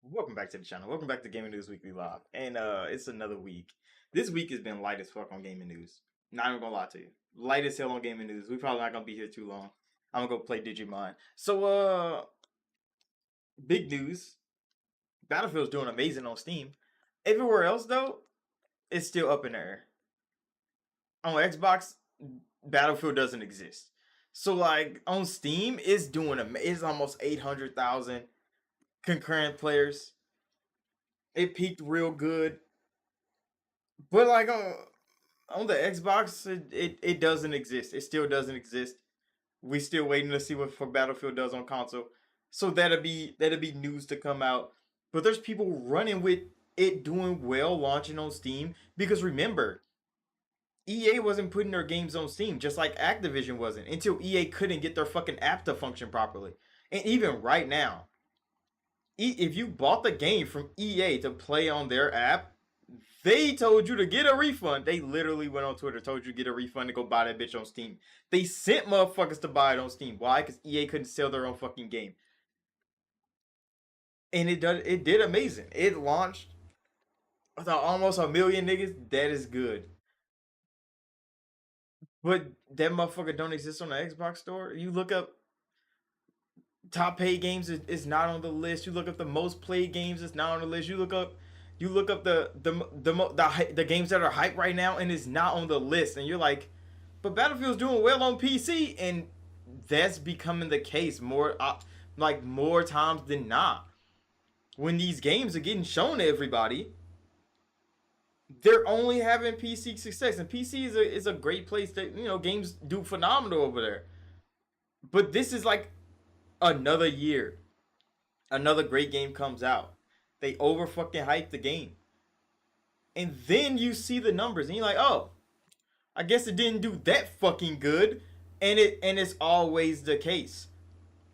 Welcome back to the channel. Welcome back to Gaming News Weekly Live. And it's another week. This week has been light as fuck on gaming news. Not even gonna lie to you. Light as hell on gaming news. We probably not gonna be here too long. I'm gonna go play Digimon. So big news. Battlefield's doing amazing on Steam. Everywhere else though, it's still up in the air. On Xbox, Battlefield doesn't exist. So like on Steam, it's almost 800,000 concurrent players. It peaked real good, but like on the Xbox, it doesn't exist. It still doesn't exist. We still waiting to see what for Battlefield does on console. So that'll be news to come out. But there's people running with it doing well launching on Steam because remember, EA wasn't putting their games on Steam just like Activision wasn't until EA couldn't get their fucking app to function properly. And even right now, if you bought the game from EA to play on their app, they told you to get a refund. They literally went on Twitter, told you to get a refund to go buy that bitch on Steam. They sent motherfuckers to buy it on Steam. Why? Because EA couldn't sell their own fucking game. And it did amazing. It launched with almost 1 million niggas. That is good. But that motherfucker don't exist on the Xbox store. You look up top paid games, it's not on the list. You look up the most played games, it's not on the list. You look up the games that are hyped right now, and it's not on the list. And you're like, but Battlefield's doing well on PC, and that's becoming the case more times than not. When these games are getting shown to everybody, they're only having PC success, and PC is a great place to games do phenomenal over there. But this is like another year, another great game comes out. They over fucking hype the game. And then you see the numbers and you're like, oh, I guess it didn't do that fucking good. And it's always the case.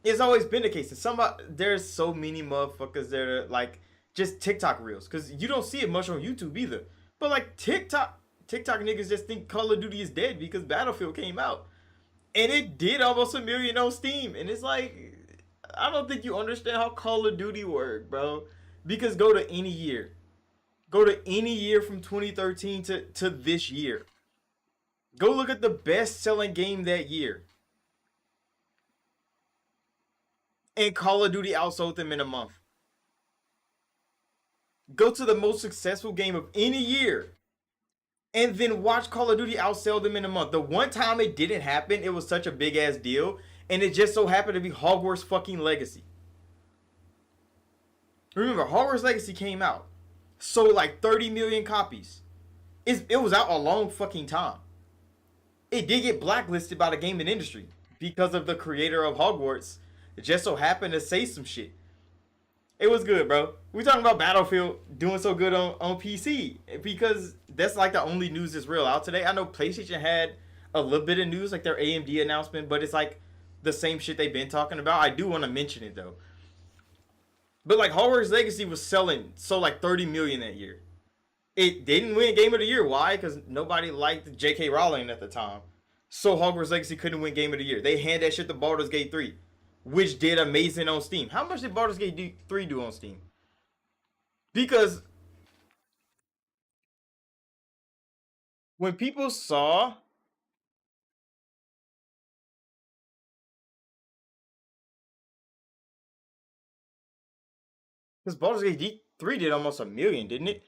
It's always been the case. And there's so many motherfuckers that are like just TikTok reels. Cause you don't see it much on YouTube either. But like TikTok niggas just think Call of Duty is dead because Battlefield came out. And it did almost 1 million on Steam. And it's like, I don't think you understand how Call of Duty work, bro. Because go to any year. Go to any year from 2013 to this year. Go look at the best-selling game that year. And Call of Duty outsold them in a month. Go to the most successful game of any year. And then watch Call of Duty outsell them in a month. The one time it didn't happen, it was such a big-ass deal. And it just so happened to be Hogwarts fucking Legacy. Remember, Hogwarts Legacy came out. Sold like 30 million copies. It was out a long fucking time. It did get blacklisted by the gaming industry because of the creator of Hogwarts. It just so happened to say some shit. It was good, bro. We're talking about Battlefield doing so good on PC because that's like the only news that's real out today. I know PlayStation had a little bit of news, like their AMD announcement, but it's like the same shit they've been talking about. I do want to mention it though. But like Hogwarts Legacy was sold like 30 million that year. It didn't win Game of the Year. Why? Because nobody liked J.K. Rowling at the time. So Hogwarts Legacy couldn't win Game of the Year. They hand that shit to Baldur's Gate 3, which did amazing on Steam. How much did Baldur's Gate 3 do on Steam? Because when people saw Because Baldur's Gate 3 did almost a million, didn't it?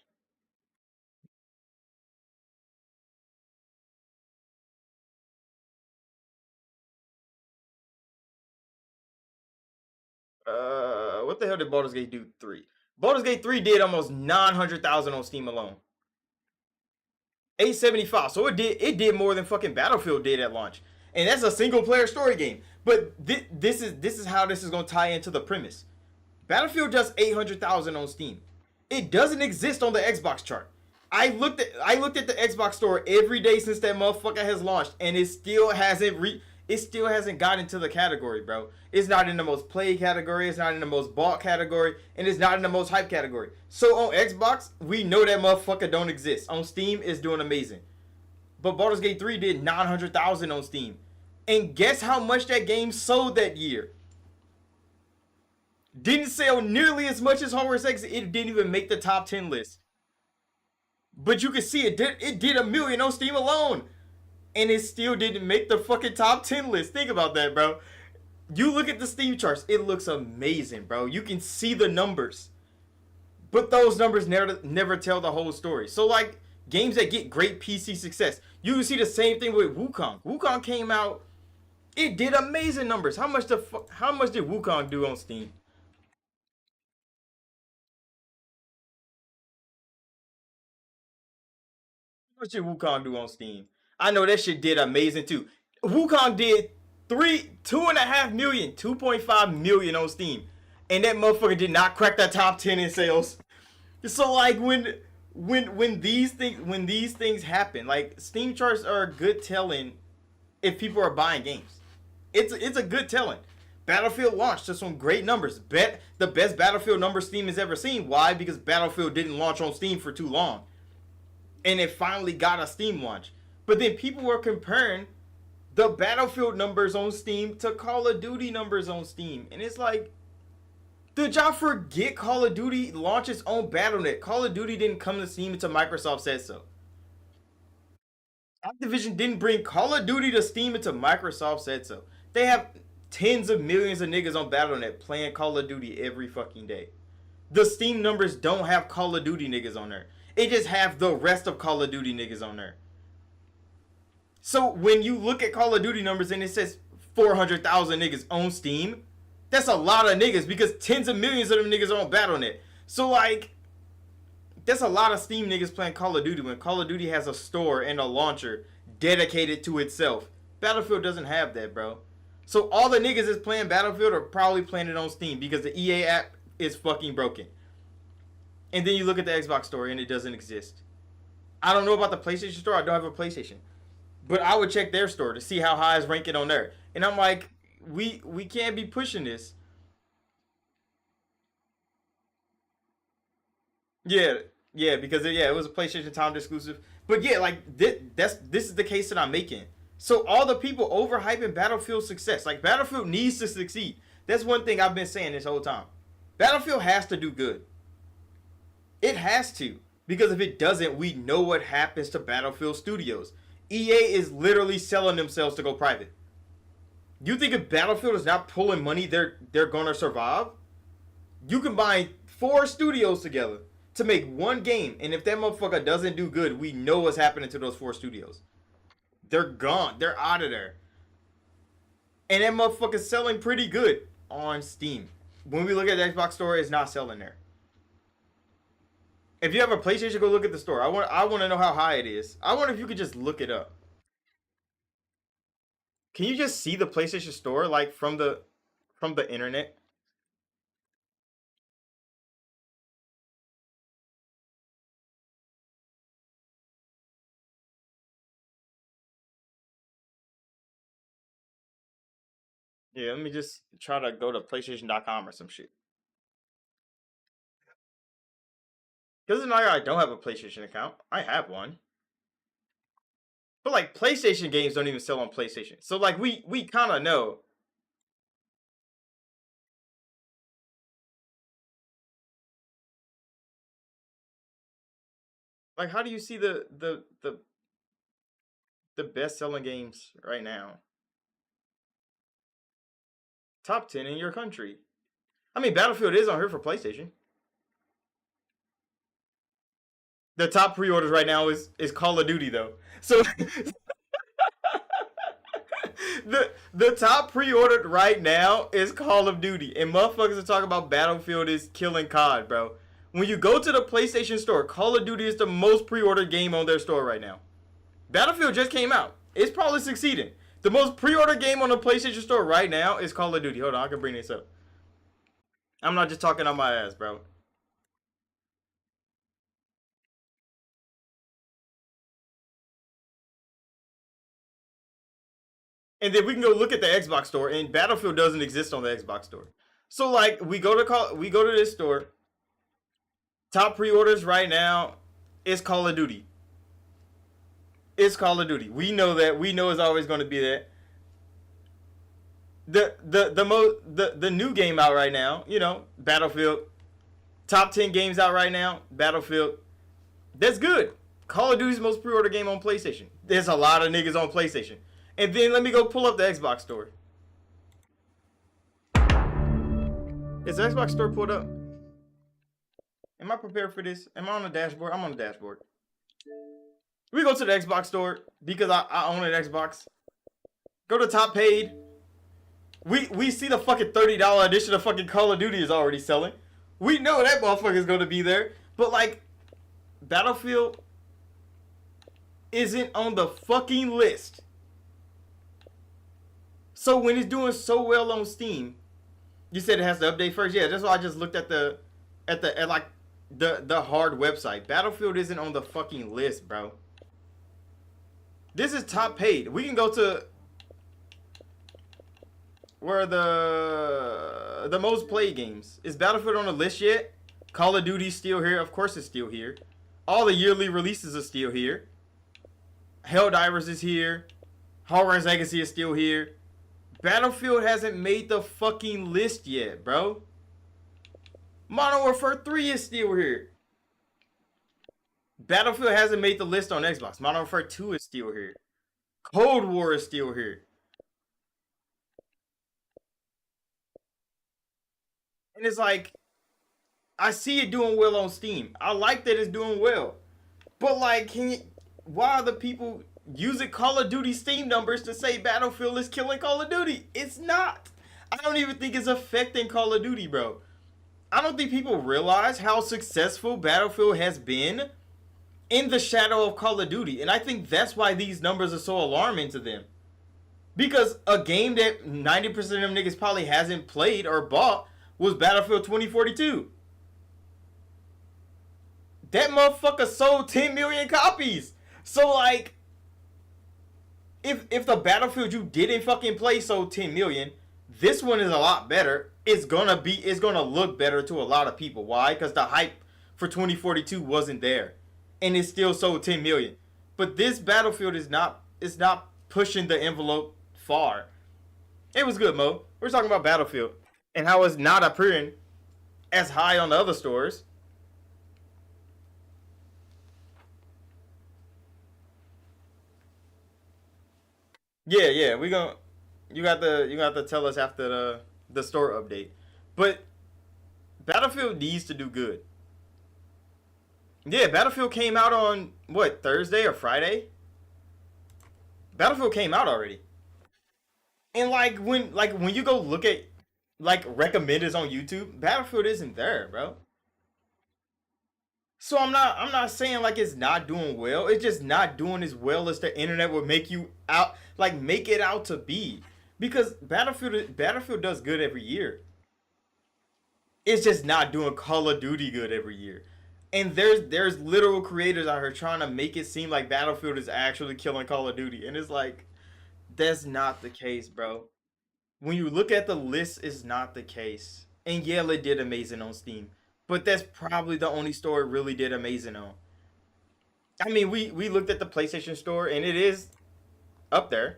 What the hell did Baldur's Gate do 3? Baldur's Gate 3 did almost 900,000 on Steam alone. 875. So it did more than fucking Battlefield did at launch. And that's a single player story game. But this is how this is going to tie into the premise. Battlefield does 800,000 on Steam. It doesn't exist on the Xbox chart. I looked at the Xbox store every day since that motherfucker has launched, and it still hasn't got into the category, bro. It's not in the most played category, it's not in the most bought category, and it's not in the most hype category. So on Xbox, we know that motherfucker don't exist. On Steam, it's doing amazing. But Baldur's Gate 3 did 900,000 on Steam. And guess how much that game sold that year? Didn't sell nearly as much as Hogwarts Legacy. It didn't even make the top 10 list. But you can see it did a million on Steam alone. And it still didn't make the fucking top 10 list. Think about that, bro. You look at the Steam charts, it looks amazing, bro. You can see the numbers. But those numbers never tell the whole story. So like games that get great PC success, you can see the same thing with Wukong. Wukong came out, it did amazing numbers. How much did Wukong do on Steam? How much did Wukong do on Steam? I know that shit did amazing too. Wukong did 2.5 million, 2.5 million on Steam, and that motherfucker did not crack that top 10 in sales. So like when these things happen, like Steam charts are a good telling if people are buying games. It's a good telling. Battlefield launched to some great numbers. Bet the best Battlefield numbers Steam has ever seen. Why? Because Battlefield didn't launch on Steam for too long, and it finally got a Steam launch. But then people were comparing the Battlefield numbers on Steam to Call of Duty numbers on Steam, and it's like, did y'all forget Call of Duty launches on BattleNet? Call of Duty didn't come to Steam until Microsoft said so. Activision didn't bring Call of Duty to Steam until Microsoft said so. They have tens of millions of niggas on BattleNet playing Call of Duty every fucking day. The Steam numbers don't have Call of Duty niggas on there. It just have the rest of Call of Duty niggas on there. So when you look at Call of Duty numbers and it says 400,000 niggas on Steam, that's a lot of niggas because tens of millions of them niggas are on BattleNet. So like, that's a lot of Steam niggas playing Call of Duty when Call of Duty has a store and a launcher dedicated to itself. Battlefield doesn't have that, bro. So all the niggas that's playing Battlefield are probably playing it on Steam because the EA app is fucking broken. And then you look at the Xbox store and it doesn't exist. I don't know about the PlayStation store. I don't have a PlayStation. But I would check their store to see how high is ranking on there. And I'm like, we can't be pushing this. Yeah, yeah, because it was a PlayStation timed exclusive. But yeah, like this is the case that I'm making. So all the people overhyping Battlefield's success, like Battlefield needs to succeed. That's one thing I've been saying this whole time. Battlefield has to do good. It has to. Because if it doesn't, we know what happens to Battlefield Studios. EA is literally selling themselves to go private. You think if Battlefield is not pulling money, they're gonna survive? You combine four studios together to make one game, and if that motherfucker doesn't do good, we know what's happening to those four studios. They're gone. They're out of there. And that motherfucker's selling pretty good on Steam. When we look at the Xbox store, it's not selling there. If you have a PlayStation, go look at the store. I want to know how high it is. I wonder if you could just look it up. Can you just see the PlayStation store like from the internet? Yeah, let me just try to go to PlayStation.com or some shit. Because it's not like I don't have a PlayStation account. I have one. But like PlayStation games don't even sell on PlayStation. So like we kind of know. Like how do you see the best selling games right now? Top 10 in your country. I mean Battlefield is on here for PlayStation. The top pre-orders right now is Call of Duty though. So the top pre-ordered right now is Call of Duty, and motherfuckers are talking about Battlefield is killing COD, bro. When you go to the PlayStation Store, Call of Duty is the most pre-ordered game on their store right now. Battlefield just came out. It's probably succeeding. The most pre-ordered game on the PlayStation Store right now is Call of Duty. Hold on, I can bring this up. I'm not just talking on my ass, bro. And then we can go look at the Xbox store, and Battlefield doesn't exist on the Xbox store. So like we go to this store. Top pre-orders right now is Call of Duty. It's Call of Duty. We know that. We know it's always going to be that. The new game out right now, Battlefield. Top 10 games out right now, Battlefield. That's good. Call of Duty's most pre-order game on PlayStation. There's a lot of niggas on PlayStation. And then let me go pull up the Xbox store. Is the Xbox store pulled up? Am I prepared for this? Am I on the dashboard? I'm on the dashboard. We go to the Xbox store because I own an Xbox. Go to top paid. We see the fucking $30 edition of fucking Call of Duty is already selling. We know that motherfucker is going to be there. But like, Battlefield isn't on the fucking list. So when it's doing so well on Steam, you said it has to update first. Yeah, that's why I just looked at the hard website. Battlefield isn't on the fucking list, bro. This is top paid. We can go to where the most played games. Is Battlefield on the list yet? Call of Duty's still here. Of course it's still here. All the yearly releases are still here. Helldivers is here. Hogwarts Legacy is still here. Battlefield hasn't made the fucking list yet, bro. Modern Warfare 3 is still here. Battlefield hasn't made the list on Xbox. Modern Warfare 2 is still here. Cold War is still here. And it's like, I see it doing well on Steam. I like that it's doing well. But like, why are the people using Call of Duty Steam numbers to say Battlefield is killing Call of Duty? It's not. I don't even think it's affecting Call of Duty, bro. I don't think people realize how successful Battlefield has been in the shadow of Call of Duty. And I think that's why these numbers are so alarming to them. Because a game that 90% of them niggas probably hasn't played or bought was Battlefield 2042. That motherfucker sold 10 million copies. So like, if the Battlefield you didn't fucking play sold 10 million, this one is a lot better. It's gonna look better to a lot of people. Why? Because the hype for 2042 wasn't there, and it still sold 10 million. But this Battlefield is not pushing the envelope far. It was good, Mo. We're talking about Battlefield and how it's not appearing as high on the other stores. Yeah. You got to tell us after the store update. But Battlefield needs to do good. Yeah, Battlefield came out on what, Thursday or Friday? Battlefield came out already. And like when you go look at like recommendeds on YouTube, Battlefield isn't there, bro. So I'm not saying like it's not doing well. It's just not doing as well as the internet would make you out like make it out to be. Because Battlefield does good every year. It's just not doing Call of Duty good every year. And there's literal creators out here trying to make it seem like Battlefield is actually killing Call of Duty. And it's like, that's not the case, bro. When you look at the list, it's not the case. And yeah, it did amazing on Steam. But that's probably the only store it really did amazing on. I mean, we looked at the PlayStation Store, and it is up there.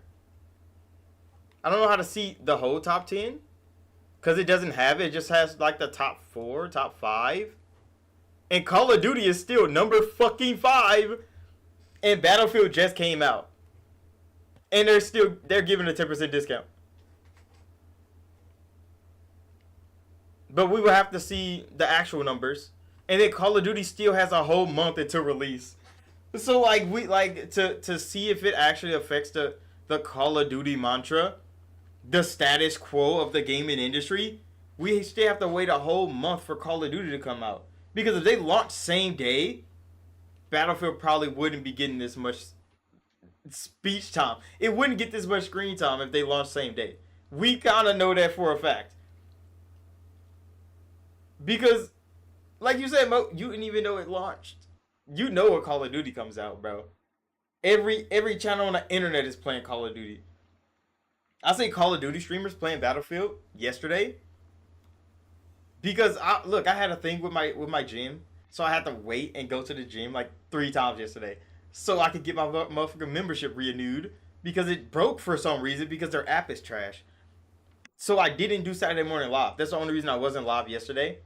I don't know how to see the whole top 10. Because it doesn't have it. It just has, like, the top 4, top 5. And Call of Duty is still number fucking 5. And Battlefield just came out. And they're giving a 10% discount. But we will have to see the actual numbers and then Call of Duty still has a whole month until release. So like we like to see if it actually affects the Call of Duty mantra, the status quo of the gaming industry. We still have to wait a whole month for Call of Duty to come out, because if they launch same day, Battlefield probably wouldn't be getting this much speech time. It wouldn't get this much screen time if they launched same day. We kind of know that for a fact. Because, like you said, Mo, you didn't even know it launched. You know when Call of Duty comes out, bro. Every channel on the internet is playing Call of Duty. I say Call of Duty streamers playing Battlefield yesterday. Because I had a thing with my gym, so I had to wait and go to the gym like 3 times yesterday, so I could get my motherfucking membership renewed, because it broke for some reason because their app is trash. So I didn't do Saturday morning live. That's the only reason I wasn't live yesterday,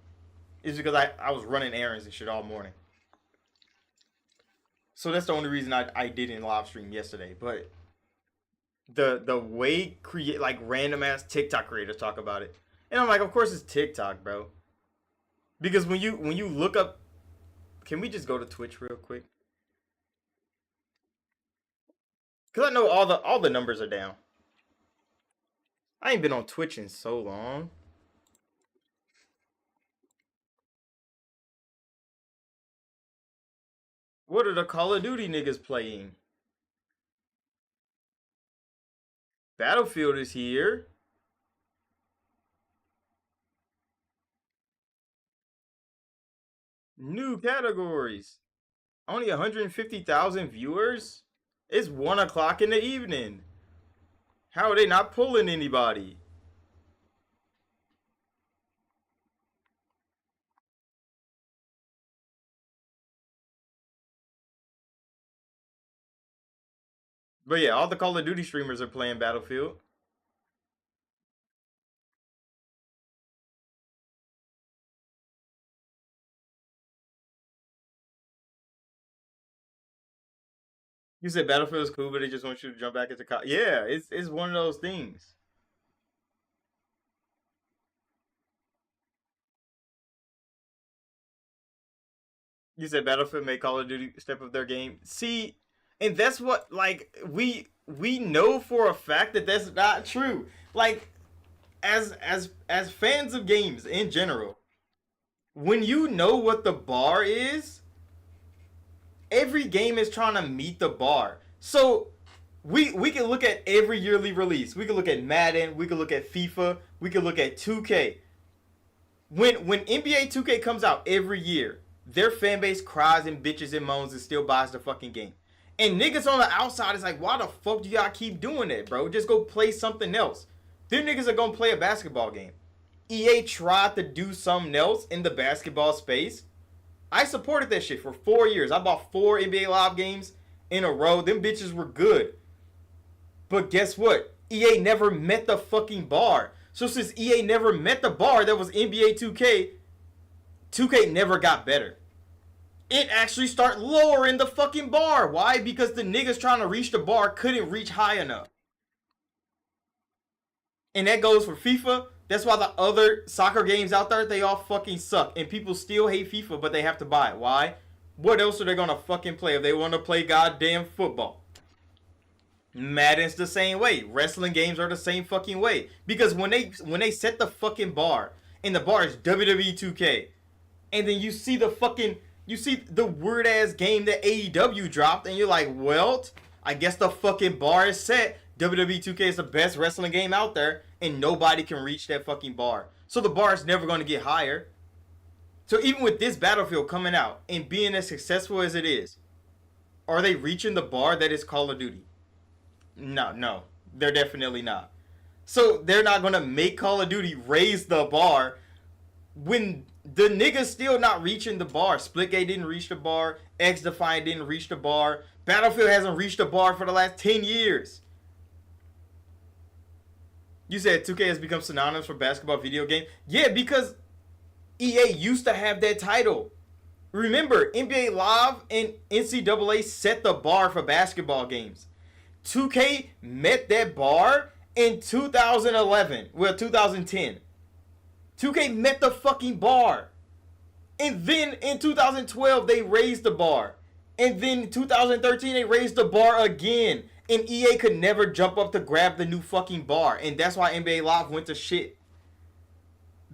is because I was running errands and shit all morning. So that's the only reason I didn't live stream yesterday. But the way like random ass TikTok creators talk about it, and I'm like, of course it's TikTok, bro. Because when you look up, can we just go to Twitch real quick? Cause I know all the numbers are down. I ain't been on Twitch in so long. What are the Call of Duty niggas playing? Battlefield is here. New categories. Only 150,000 viewers? It's 1 o'clock in the evening. How are they not pulling anybody? But yeah, all the Call of Duty streamers are playing Battlefield. You said Battlefield is cool, but they just want you to jump back into yeah, it's one of those things. You said Battlefield made Call of Duty step up their game. See, and that's what like we know for a fact that that's not true. Like as fans of games in general, when you know what the bar is, every game is trying to meet the bar. So we can look at every yearly release. We can look at Madden. We can look at FIFA. We can look at 2K. When NBA 2K comes out every year, their fan base cries and bitches and moans and still buys the fucking game. And niggas on the outside is like, why the fuck do y'all keep doing that, bro? Just go play something else. Them niggas are gonna play a basketball game. EA tried to do something else in the basketball space. I supported that shit for 4 years. I bought 4 NBA Live games in a row. Them bitches were good. But guess what? EA never met the fucking bar. So since EA never met the bar that was NBA 2K, 2K never got better. It actually started lowering the fucking bar. Why? Because the niggas trying to reach the bar couldn't reach high enough. And that goes for FIFA. That's why the other soccer games out there, they all fucking suck. And people still hate FIFA, but they have to buy it. Why? What else are they gonna fucking play if they want to play goddamn football? Madden's the same way. Wrestling games are the same fucking way. Because when they set the fucking bar, and the bar is WWE 2K, and then you see the weird ass game that AEW dropped, and you're like, well, I guess the fucking bar is set. WWE 2K is the best wrestling game out there, and nobody can reach that fucking bar. So the bar is never going to get higher. So even with this Battlefield coming out and being as successful as it is, are they reaching the bar that is Call of Duty? No, they're definitely not. So they're not going to make Call of Duty raise the bar when the niggas still not reaching the bar. Splitgate didn't reach the bar. X Defiant didn't reach the bar. Battlefield hasn't reached the bar for the last 10 years. You said 2K has become synonymous for basketball video game. Yeah, because EA used to have that title. Remember, NBA Live and NCAA set the bar for basketball games. 2K met that bar in 2011. Well, 2010. 2K met the fucking bar. And then in 2012 they raised the bar. And then in 2013 they raised the bar again. And EA could never jump up to grab the new fucking bar. And that's why NBA Live went to shit.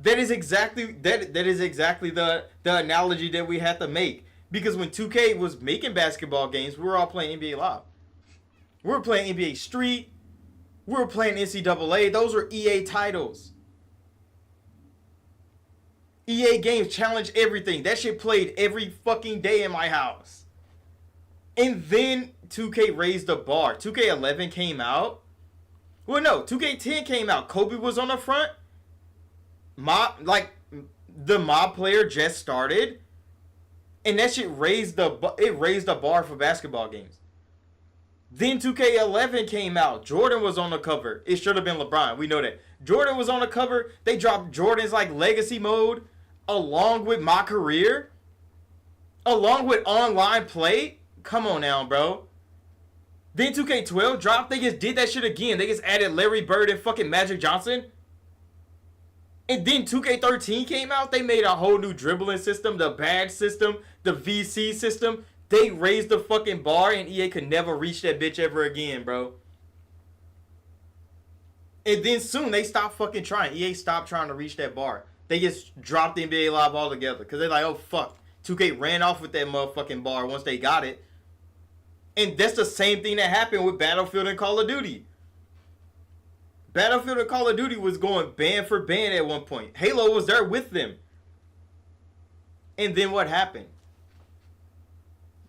That is exactly the analogy that we had to make. Because when 2K was making basketball games, we were all playing NBA Live. We were playing NBA Street. We were playing NCAA. Those were EA titles. EA games challenge everything. That shit played every fucking day in my house. And then 2K raised the bar. 2K11 came out. Well, no, 2K10 came out. Kobe was on the front. The mob player just started. And that shit raised the bar for basketball games. Then 2K11 came out. Jordan was on the cover. It should have been LeBron. We know that. Jordan was on the cover. They dropped Jordan's like legacy mode along with my career. Along with online play. Come on now, bro. Then 2K12 dropped. They just did that shit again. They just added Larry Bird and fucking Magic Johnson. And then 2K13 came out. They made a whole new dribbling system. The badge system. The VC system. They raised the fucking bar and EA could never reach that bitch ever again, bro. And then soon they stopped fucking trying. EA stopped trying to reach that bar. They just dropped the NBA Live altogether. Because they're like, oh fuck. 2K ran off with that motherfucking bar once they got it. And that's the same thing that happened with Battlefield and Call of Duty. Battlefield and Call of Duty was going band for band at one point. Halo was there with them. And then what happened?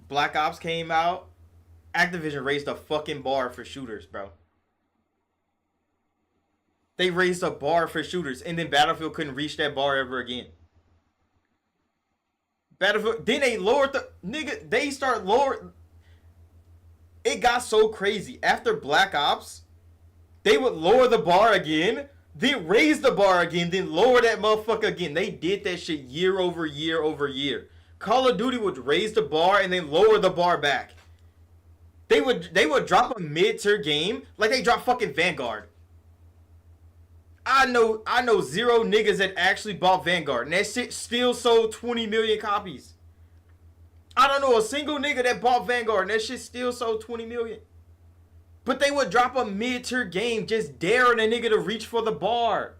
Black Ops came out. Activision raised the fucking bar for shooters, bro. They raised a bar for shooters. And then Battlefield couldn't reach that bar ever again. Battlefield, then they lowered the, nigga, they start lower. It got so crazy. After Black Ops, they would lower the bar again, then raise the bar again, then lower that motherfucker again. They did that shit year over year over year. Call of Duty would raise the bar and then lower the bar back. They would drop a mid-tier game like they dropped fucking Vanguard. I know zero niggas that actually bought Vanguard, and that shit still sold 20 million copies. I don't know a single nigga that bought Vanguard, and that shit still sold 20 million. But they would drop a mid-tier game just daring a nigga to reach for the bar.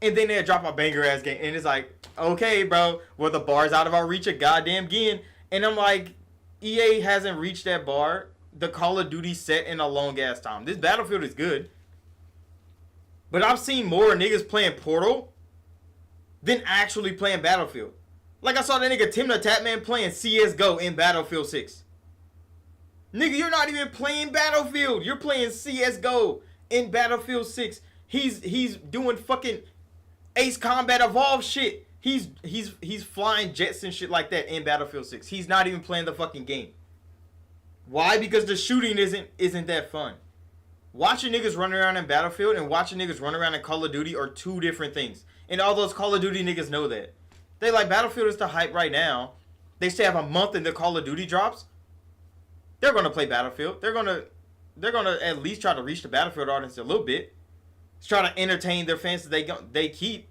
And then they'd drop a banger-ass game. And it's like, okay, bro, well, the bar's out of our reach a goddamn again. And I'm like, EA hasn't reached that bar. The Call of Duty set in a long-ass time. This Battlefield is good. But I've seen more niggas playing Portal than actually playing Battlefield. Like I saw that nigga Tim the Tatman playing CSGO in Battlefield 6. Nigga, you're not even playing Battlefield. You're playing CSGO in Battlefield 6. He's doing fucking Ace Combat Evolved shit. He's flying jets and shit like that in Battlefield 6. He's not even playing the fucking game. Why? Because the shooting isn't that fun. Watching niggas run around in Battlefield and watching niggas run around in Call of Duty are two different things. And all those Call of Duty niggas know that. They like Battlefield is the hype right now. They still have a month until Call of Duty drops. They're gonna play Battlefield. They're gonna at least try to reach the Battlefield audience a little bit. Try to entertain their fans that they keep.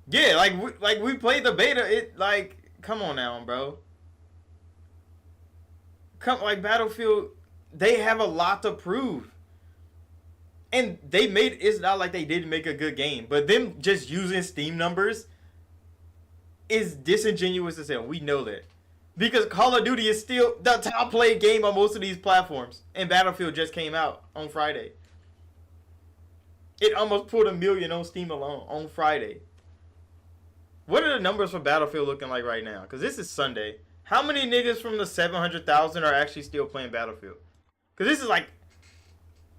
Yeah, like we played the beta. It like, come on now, bro. Like Battlefield, they have a lot to prove. And it's not like they didn't make a good game, but them just using Steam numbers is disingenuous as hell. We know that. Because Call of Duty is still the top played game on most of these platforms. And Battlefield just came out on Friday. It almost pulled 1 million on Steam alone on Friday. What are the numbers for Battlefield looking like right now? Because this is Sunday. How many niggas from the 700,000 are actually still playing Battlefield? Because this is like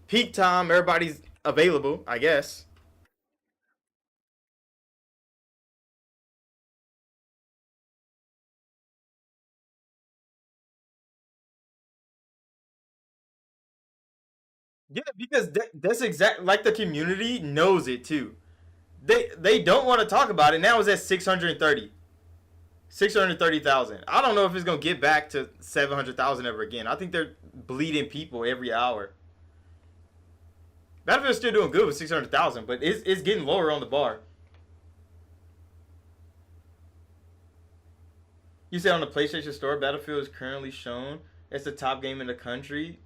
peak time. Everybody's available, I guess. Yeah, because that's exact. Like the community knows it too. They don't want to talk about it. Now it's at 630,000. I don't know if it's gonna get back to 700,000 ever again. I think they're bleeding people every hour. Battlefield's still doing good with 600,000, but it's getting lower on the bar. You said on the PlayStation Store, Battlefield is currently shown as the top game in the country.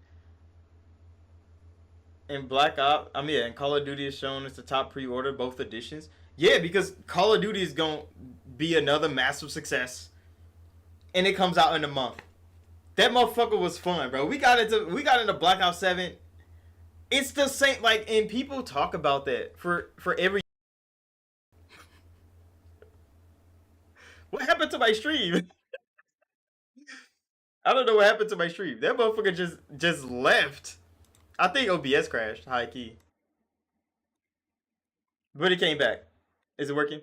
And and Call of Duty is shown as the top pre-order, both editions. Yeah, because Call of Duty is gonna be another massive success, and it comes out in a month. That motherfucker was fun, bro. We got into Black Ops 7. It's the same, like, and people talk about that for every. What happened to my stream? I don't know what happened to my stream. That motherfucker just left. I think OBS crashed, high key, but it came back. Is it working?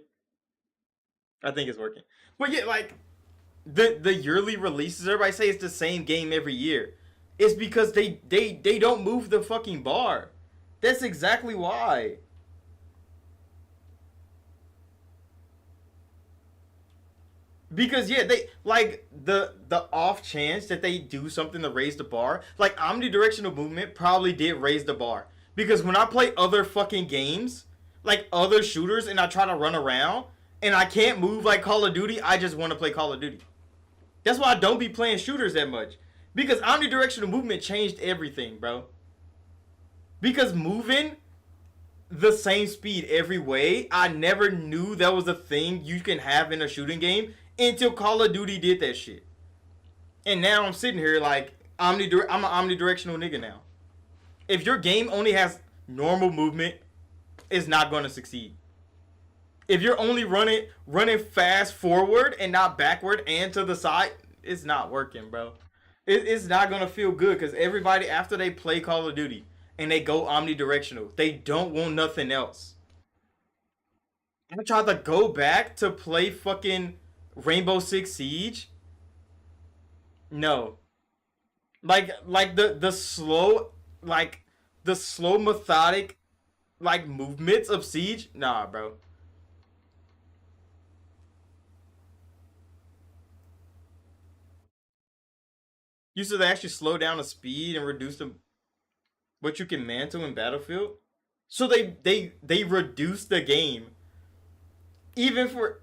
I think it's working. But yeah, like the yearly releases, everybody say it's the same game every year. It's because they don't move the fucking bar. That's exactly why. Because yeah, they like the off chance that they do something to raise the bar. Like omnidirectional movement probably did raise the bar. Because when I play other fucking games, like other shooters, and I try to run around and I can't move like Call of Duty, I just want to play Call of Duty. That's why I don't be playing shooters that much. Because omnidirectional movement changed everything, bro. Because moving the same speed every way, I never knew that was a thing you can have in a shooting game until Call of Duty did that shit. And now I'm sitting here like I'm an omnidirectional nigga now. If your game only has normal movement, it's not going to succeed. If you're only running fast forward and not backward and to the side, it's not working, bro. It's not gonna feel good because everybody after they play Call of Duty and they go omnidirectional, they don't want nothing else. I tried to go back to play fucking Rainbow Six Siege. No, like like the slow methodic like movements of Siege. Nah, bro. You said they actually slow down the speed and reduce what you can mantle in Battlefield. So they reduce the game even for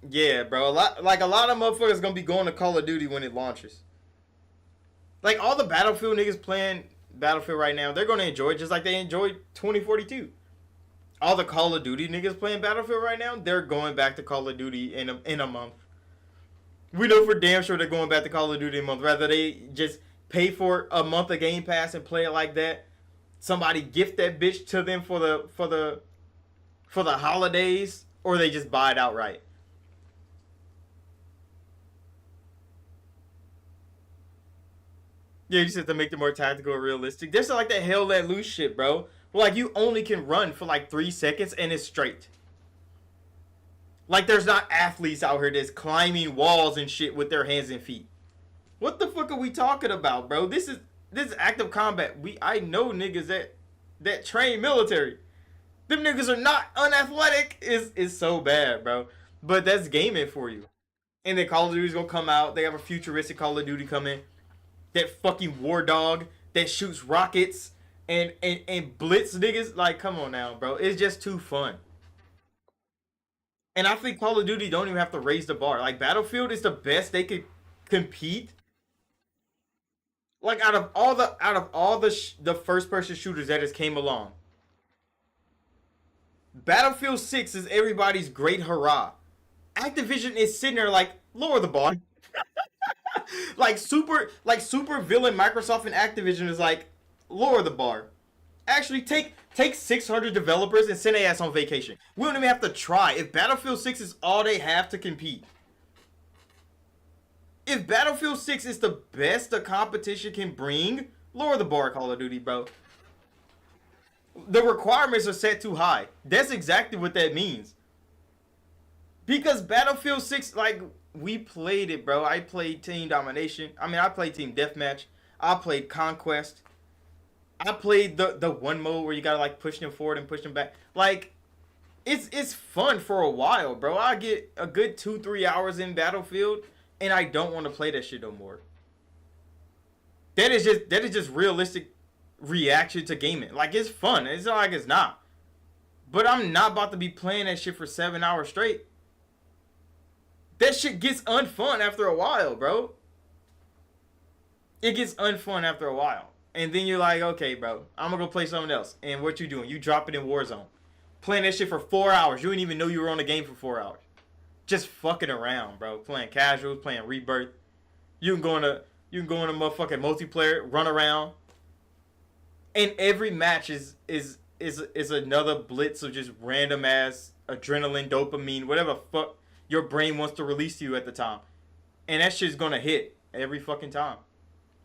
yeah, bro. A lot of motherfuckers gonna be going to Call of Duty when it launches. Like all the Battlefield niggas playing Battlefield right now, they're gonna enjoy it just like they enjoyed 2042. All the Call of Duty niggas playing Battlefield right now, they're going back to Call of Duty in a month. We know for damn sure they're going back to Call of Duty in a month. Rather they just pay for a month of Game Pass and play it like that. Somebody gift that bitch to them for the holidays, or they just buy it outright. Yeah, you just have to make it more tactical and realistic. There's like that hell let loose shit, bro. Like you only can run for like 3 seconds and it's straight. Like there's not athletes out here that's climbing walls and shit with their hands and feet. What the fuck are we talking about, bro? This is active combat. I know niggas that train military. Them niggas are not unathletic. Is so bad, bro. But that's gaming for you. And then Call of Duty's gonna come out. They have a futuristic Call of Duty coming. That fucking war dog that shoots rockets and blitz niggas. Like, come on now, bro. It's just too fun. And I think Call of Duty don't even have to raise the bar. Like Battlefield is the best they could compete. Like out of all the first person shooters that has came along, Battlefield 6 is everybody's great hurrah. Activision is sitting there like lower the bar. Like super villain Microsoft and Activision is like lower the bar. Actually take 600 developers and send their ass on vacation. We don't even have to try. If Battlefield 6 is all they have to compete, if Battlefield 6 is the best the competition can bring, lower the bar, Call of Duty, bro. The requirements are set too high. That's exactly what that means. Because Battlefield 6, like, we played it, bro. I played Team Domination. I mean, I played Team Deathmatch. I played Conquest. I played the one mode where you gotta, like, push them forward and push them back. Like, it's fun for a while, bro. I get a good 2-3 hours in Battlefield, and I don't want to play that shit no more. That is just realistic reaction to gaming. Like it's fun. It's not like it's not. But I'm not about to be playing that shit for 7 hours straight. That shit gets unfun after a while, bro. It gets unfun after a while. And then you're like, okay, bro, I'm gonna go play something else. And what you doing? You drop it in Warzone. Playing that shit for 4 hours. You didn't even know you were on the game for 4 hours. Just fucking around, bro. Playing casuals, playing rebirth. You can go into motherfucking multiplayer, run around. And every match is another blitz of just random ass adrenaline, dopamine, whatever fuck your brain wants to release to you at the time. And that shit's gonna hit every fucking time.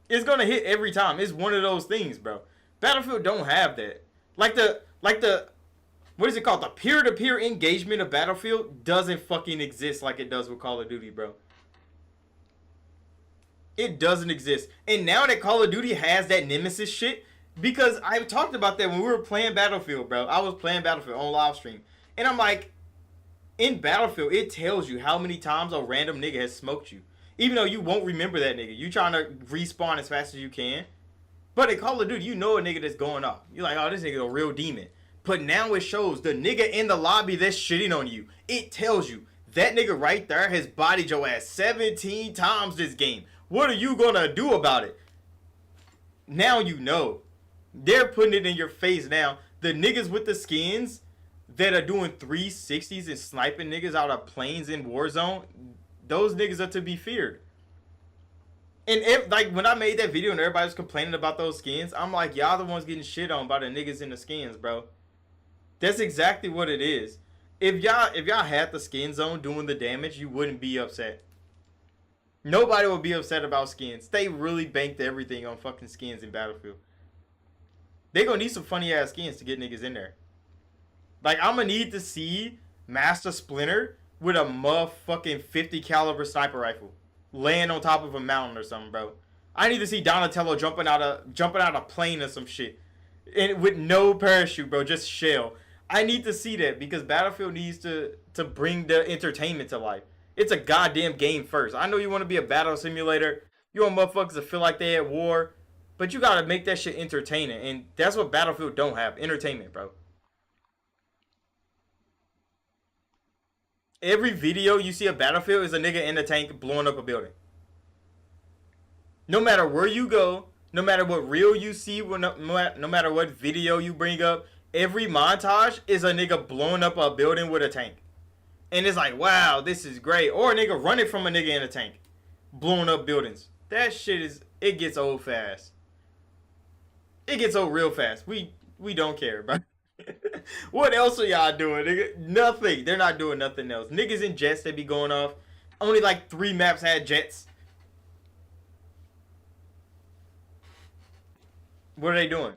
It's gonna hit every time. It's one of those things, bro. Battlefield don't have that. Like the what is it called? The peer-to-peer engagement of Battlefield doesn't fucking exist like it does with Call of Duty, bro. It doesn't exist. And now that Call of Duty has that Nemesis shit, because I've talked about that when we were playing Battlefield, bro. I was playing Battlefield on live stream. And I'm like, in Battlefield, it tells you how many times a random nigga has smoked you. Even though you won't remember that nigga. You trying to respawn as fast as you can. But in Call of Duty, you know a nigga that's going off. You're like, oh, this nigga's a real demon. But now it shows the nigga in the lobby that's shitting on you. It tells you that nigga right there has bodied your ass 17 times this game. What are you gonna do about it? Now you know. They're putting it in your face now. The niggas with the skins that are doing 360s and sniping niggas out of planes in Warzone, those niggas are to be feared. And if, like, when I made that video and everybody was complaining about those skins, I'm like, y'all the ones getting shit on by the niggas in the skins, bro. That's exactly what it is. If y'all had the skin zone doing the damage, you wouldn't be upset. Nobody would be upset about skins. They really banked everything on fucking skins in Battlefield. They gonna need some funny ass skins to get niggas in there. Like, I'm gonna need to see Master Splinter with a motherfucking 50 caliber sniper rifle laying on top of a mountain or something, bro. I need to see Donatello jumping out a plane or some shit, and with no parachute, bro, just shell. I need to see that because Battlefield needs to bring the entertainment to life. It's a goddamn game first. I know you want to be a battle simulator. You want motherfuckers to feel like they at war, but you gotta make that shit entertaining, and that's what Battlefield don't have. Entertainment, bro. Every video you see of Battlefield is a nigga in a tank blowing up a building. No matter where you go, no matter what reel you see, no matter what video you bring up, every montage is a nigga blowing up a building with a tank. And it's like, wow, this is great. Or a nigga running from a nigga in a tank, blowing up buildings. That shit it gets old fast. It gets old real fast. We don't care, bro. What else are y'all doing, nigga? Nothing. They're not doing nothing else. Niggas in jets, they be going off. Only like 3 maps had jets. What are they doing?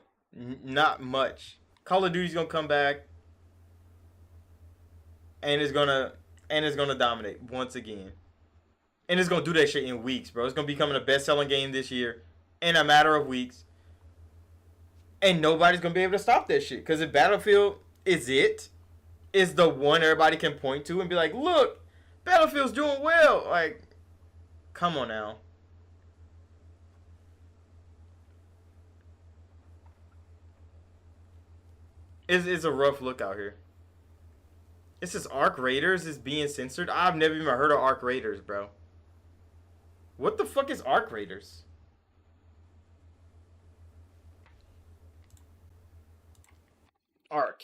Not much. Call of Duty's gonna come back, and it's gonna dominate once again. And it's gonna do that shit in weeks, bro. It's gonna become a best-selling game this year in a matter of weeks. And nobody's gonna be able to stop that shit. Cause if Battlefield is the one everybody can point to and be like, look, Battlefield's doing well. Like, come on now. It's a rough look out here. It says Arc Raiders is being censored. I've never even heard of Arc Raiders, bro. What the fuck is Arc Raiders? Arc.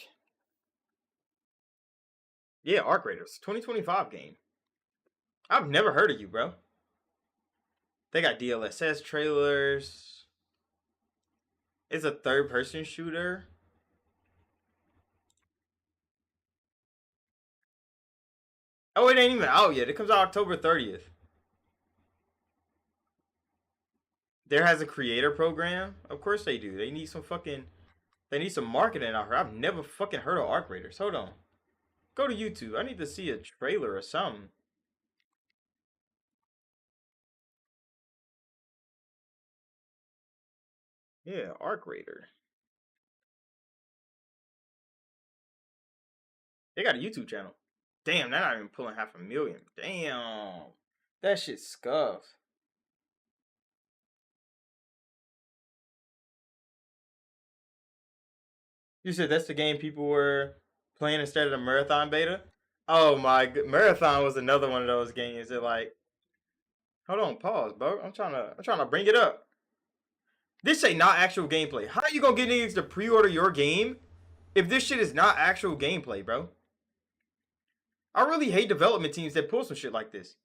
Yeah, Arc Raiders. 2025 game. I've never heard of you, bro. They got DLSS trailers. It's a third person shooter. Oh, it ain't even out yet. It comes out October 30th. There has a creator program. Of course they do. They need some marketing out here. I've never fucking heard of Arc Raiders. Hold on. Go to YouTube. I need to see a trailer or something. Yeah, Arc Raider. They got a YouTube channel. Damn, they're not even pulling 500,000. Damn. That shit scuffed. You said that's the game people were playing instead of the marathon beta? Oh my god, Marathon was another one of those games that like, hold on, pause, bro. I'm trying to bring it up. This ain't not actual gameplay. How you gonna get niggas to pre-order your game if this shit is not actual gameplay, bro? I really hate development teams that pull some shit like this.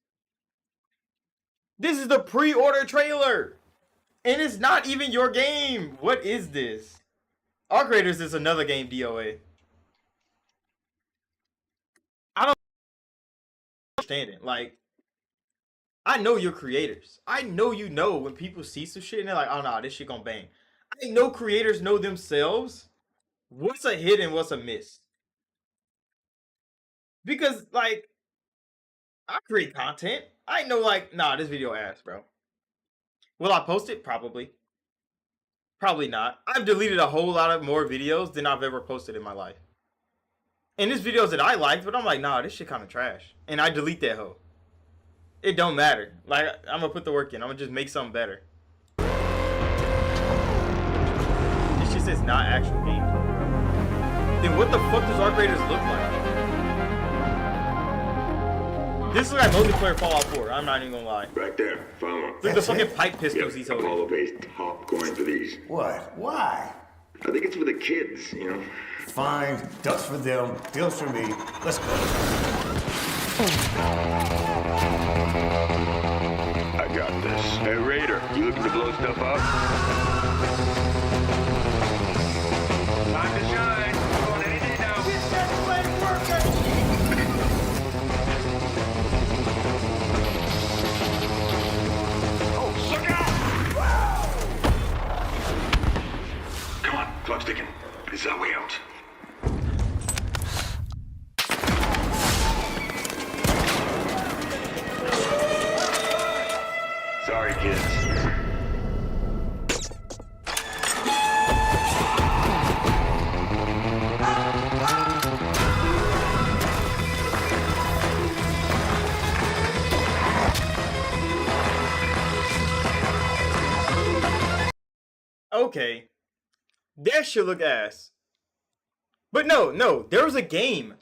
This is the pre-order trailer, and it's not even your game. What is this? Arc Raiders is another game DOA. I don't understand it. Like, I know you're creators. I know you know when people see some shit and they're like, oh no, this shit gonna bang. I know creators know themselves what's a hit and what's a miss. Because, like, I create content. I know, like, nah, this video ass, bro. Will I post it? Probably. Probably not. I've deleted a whole lot of more videos than I've ever posted in my life. And there's videos that I liked, but I'm like, nah, this shit kind of trash. And I delete that hoe. It don't matter. Like, I'm gonna put the work in. I'm gonna just make something better. This shit says not actual gameplay. Then what the fuck does Arc Raiders look like? This looks like multiplayer Fallout 4. I'm not even gonna lie. Right there, follow. Look at the fucking pipe pistols he's holding. Apollo base top going for these. What? Why? I think it's for the kids, you know. Fine. Ducks for them, deals for me. Let's go. I got this. Hey, Raider, you looking to blow stuff up? Time to shine. Come on, any day now. Oh, look out! Come on, clock's ticking. This is our way out. Sorry, kids. Okay. That should look ass. But no, there was a game.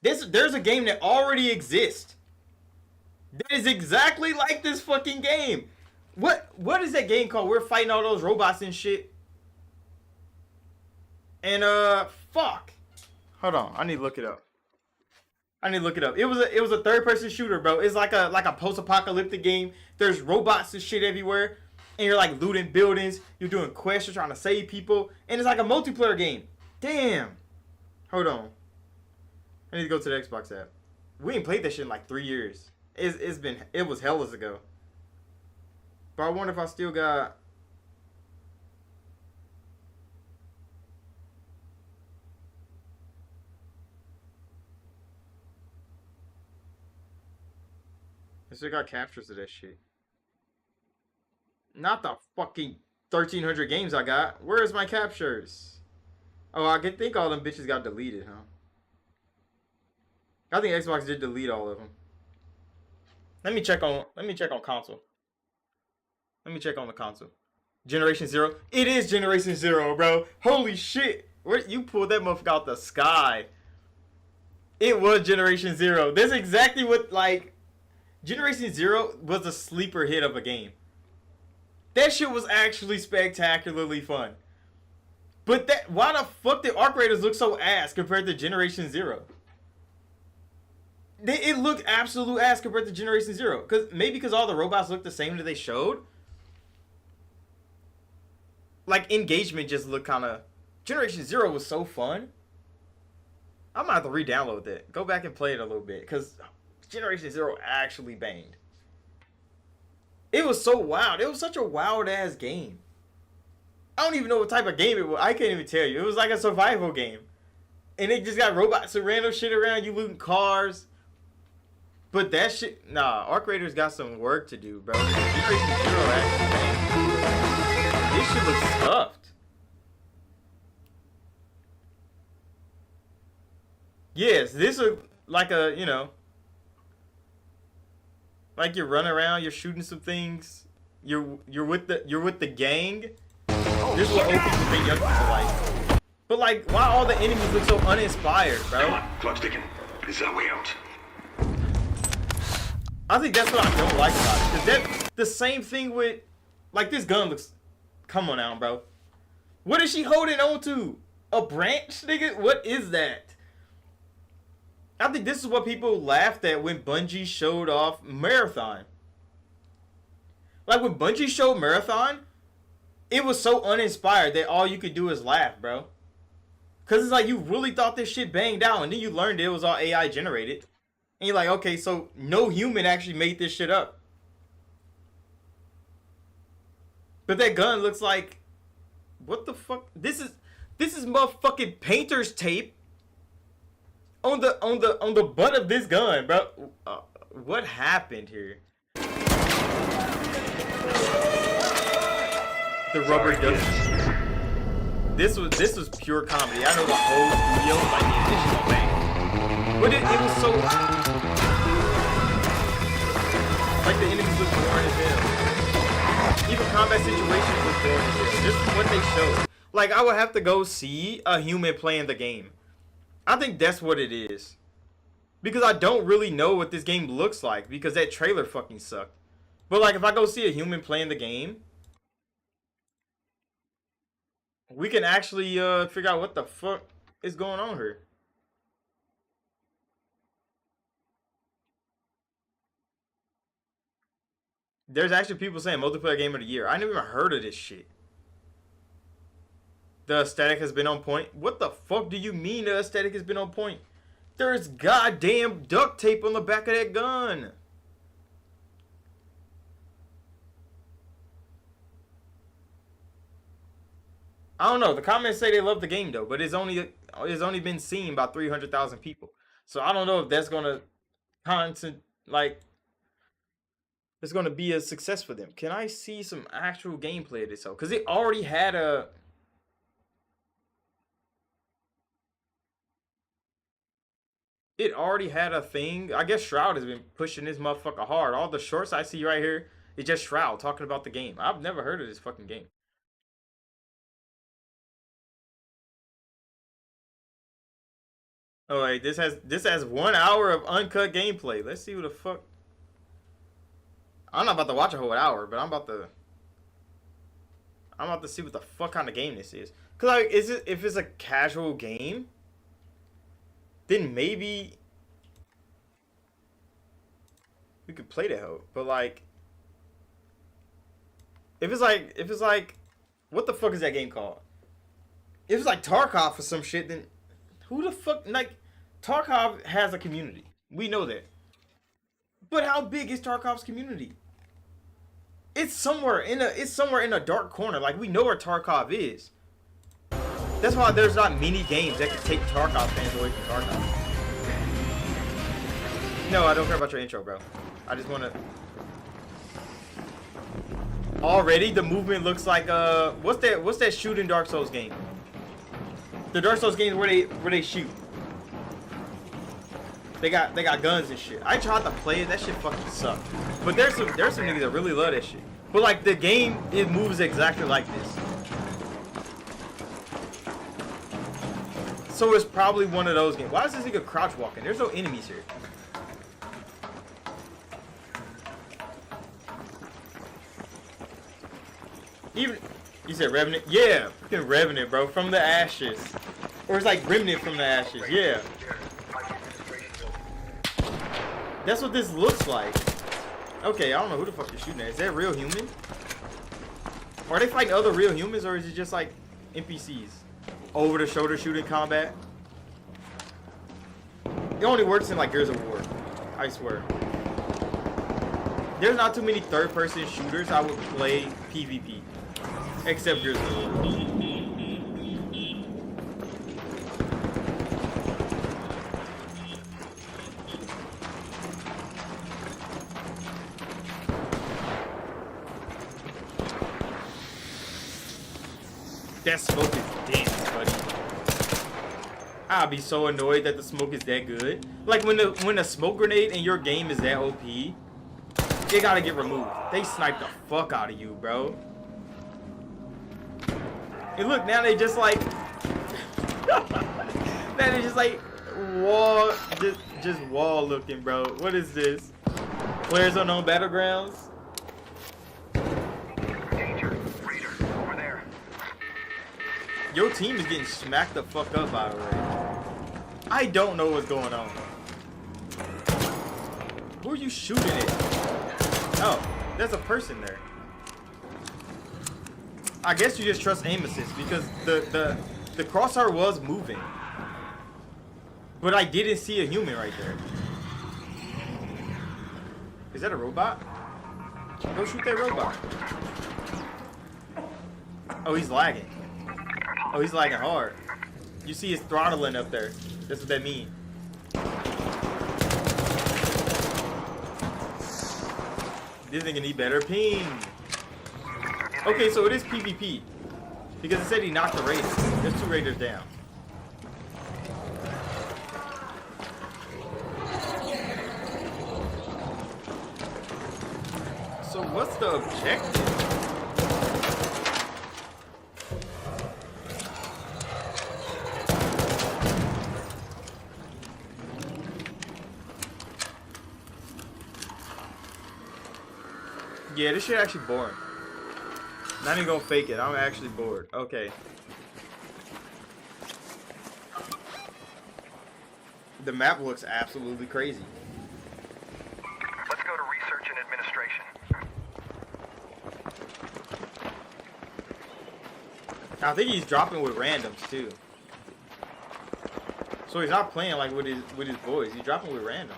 There's a game that already exists. That is exactly like this fucking game. What is that game called? We're fighting all those robots and shit. And fuck. Hold on, I need to look it up. It was a third person shooter, bro. It's like a post-apocalyptic game. There's robots and shit everywhere. And you're like looting buildings. You're doing quests. You're trying to save people. And it's like a multiplayer game. Damn. Hold on. I need to go to the Xbox app. We ain't played that shit in like 3 years. It was hellas ago. But I wonder if I still got. I still got captures of that shit. Not the fucking 1,300 games I got. Where's my captures? Oh, I can think all them bitches got deleted, huh? I think Xbox did delete all of them. Let me check on console. Let me check on the console. Generation 0. It is Generation 0, bro. Holy shit. You pulled that motherfucker out the sky. It was Generation 0. That's exactly what, like, Generation 0 was a sleeper hit of a game. That shit was actually spectacularly fun. But why the fuck did Arc Raiders look so ass compared to Generation 0? It looked absolute ass compared to Generation 0. Maybe because all the robots looked the same that they showed. Like, engagement just looked kind of... Generation 0 was so fun. I'm going to have to re-download that. Go back and play it a little bit. Because Generation 0 actually banged. It was so wild. It was such a wild-ass game. I don't even know what type of game it was. I can't even tell you. It was like a survival game. And it just got robots and random shit around you looting cars. But that shit... Nah, Arc Raiders got some work to do, bro. Generation 0 actually banged. This shit looks stuffed. Yes, this is like a, you know... Like you're running around, you're shooting some things. You're with the gang. This is what old people think young people like. But like, why all the enemies look so uninspired, bro? Come on, clock's ticking. Is our way out. I think that's what I don't like about it. Because that's the same thing with, like, this gun looks, come on now, bro. What is she holding on to? A branch, nigga? What is that? I think this is what people laughed at when Bungie showed off Marathon. Like, when Bungie showed Marathon, it was so uninspired that all you could do is laugh, bro. Because it's like, you really thought this shit banged out, and then you learned it was all AI generated. And you're like, okay, so no human actually made this shit up. But that gun looks like, what the fuck? This is motherfucking painter's tape on the butt of this gun, bro. What happened here? The rubber duck. This was pure comedy. I know the whole studio was like, yeah, this shit gonna bang. But it was so, like, the enemies look boring as hell. Even combat situations look boring as hell. This is what they showed. Like, I would have to go see a human playing the game. I think that's what it is. Because I don't really know what this game looks like. Because that trailer fucking sucked. But, like, if I go see a human playing the game, we can actually figure out what the fuck is going on here. There's actually people saying multiplayer game of the year. I never even heard of this shit. The aesthetic has been on point. What the fuck do you mean the aesthetic has been on point? There's goddamn duct tape on the back of that gun. I don't know. The comments say they love the game though, but it's only been seen by 300,000 people. So I don't know if that's gonna it's gonna be a success for them. Can I see some actual gameplay of this? Because it already had a. It already had a thing. I guess Shroud has been pushing this motherfucker hard. All the shorts I see right here is just Shroud talking about the game. I've never heard of this fucking game. Oh wait, this has 1 hour of uncut gameplay. Let's see what the fuck. I'm not about to watch a whole hour, but I'm about to see what the fuck kind of game this is. Cause like, if it's a casual game, then maybe we could play the hell. But like, if it's like, what the fuck is that game called? If it's like Tarkov or some shit, then who the fuck, like, Tarkov has a community. We know that. But how big is Tarkov's community? It's somewhere in a dark corner. Like, we know where Tarkov is. That's why there's not many games that can take Tarkov fans away from Tarkov. No, I don't care about your intro, bro. I just wanna. Already the movement looks like what's that shooting Dark Souls game? The Dark Souls games where they shoot. They got guns and shit. I tried to play it, that shit fucking sucked. But there's some niggas that really love that shit. But like the game, it moves exactly like this. So it's probably one of those games. Why is this nigga crouch walking? There's no enemies here. Even you said Revenant? Yeah, fucking Revenant, bro, from the ashes. Or it's like Remnant from the ashes, yeah. That's what this looks like. Okay, I don't know who the fuck you're shooting at. Is that real human? Or are they fighting other real humans, or is it just like NPCs? Over the shoulder shooting combat? It only works in like Gears of War, I swear. There's not too many third-person shooters I would play PvP, except Gears of War. That smoke is dense, buddy. I'll be so annoyed that the smoke is that good. Like when the smoke grenade in your game is that OP, it gotta get removed. They snipe the fuck out of you, bro. And look, now they just like, now they just like wall, just wall looking, bro. What is this? Players Unknown Battlegrounds? Danger. Raider, over there. Your team is getting smacked the fuck up by the way. I don't know what's going on. Who are you shooting at? Oh, there's a person there. I guess you just trust aim assist because the crosshair was moving. But I didn't see a human right there. Is that a robot? Go shoot that robot. Oh, he's lagging. Oh, he's lagging hard. You see his throttling up there. That's what that means. This nigga need better ping. Okay, so it is PvP. Because it said he knocked the Raider. There's 2 Raiders down. So what's the objective? Yeah, this shit actually boring. Not even gonna fake it. I'm actually bored. Okay. The map looks absolutely crazy. Let's go to research and administration. I think he's dropping with randoms too. So he's not playing like with his boys. He's dropping with randoms.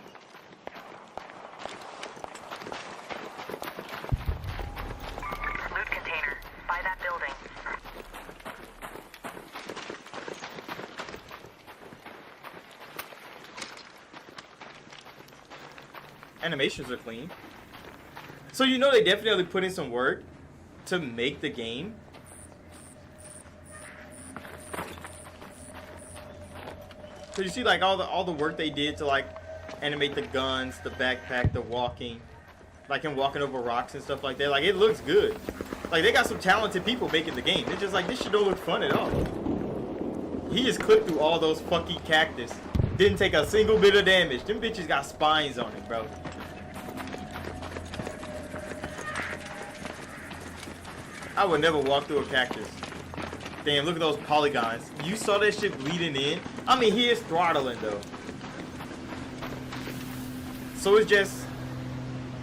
Loot container by that building. Animations are clean. So you know they definitely put in some work to make the game. So you see like all the work they did to like animate the guns, the backpack, the walking, like him walking over rocks and stuff like that. Like it looks good. Like they got some talented people making the game. It's just like this shit don't look fun at all. He just clipped through all those fucking cactus. Didn't take a single bit of damage. Them bitches got spines on it, bro. I would never walk through a cactus. Damn, look at those polygons. You saw that shit bleeding in? I mean, he is throttling, though. So it's just...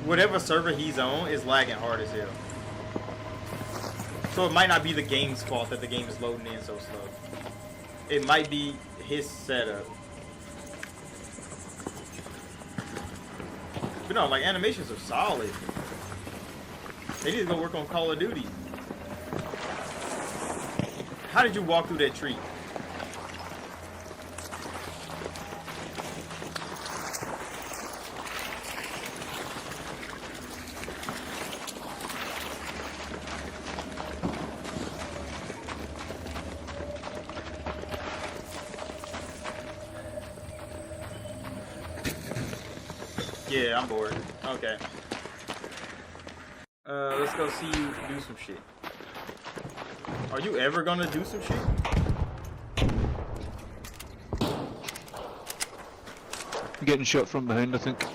whatever server he's on is lagging hard as hell. So it might not be the game's fault that the game is loading in so slow. It might be his setup. But no, like, animations are solid. They need to go work on Call of Duty. How did you walk through that tree? Yeah, I'm bored. Okay. Let's go see you do some shit. Are you ever gonna do some shit? I'm getting shot from behind, I think.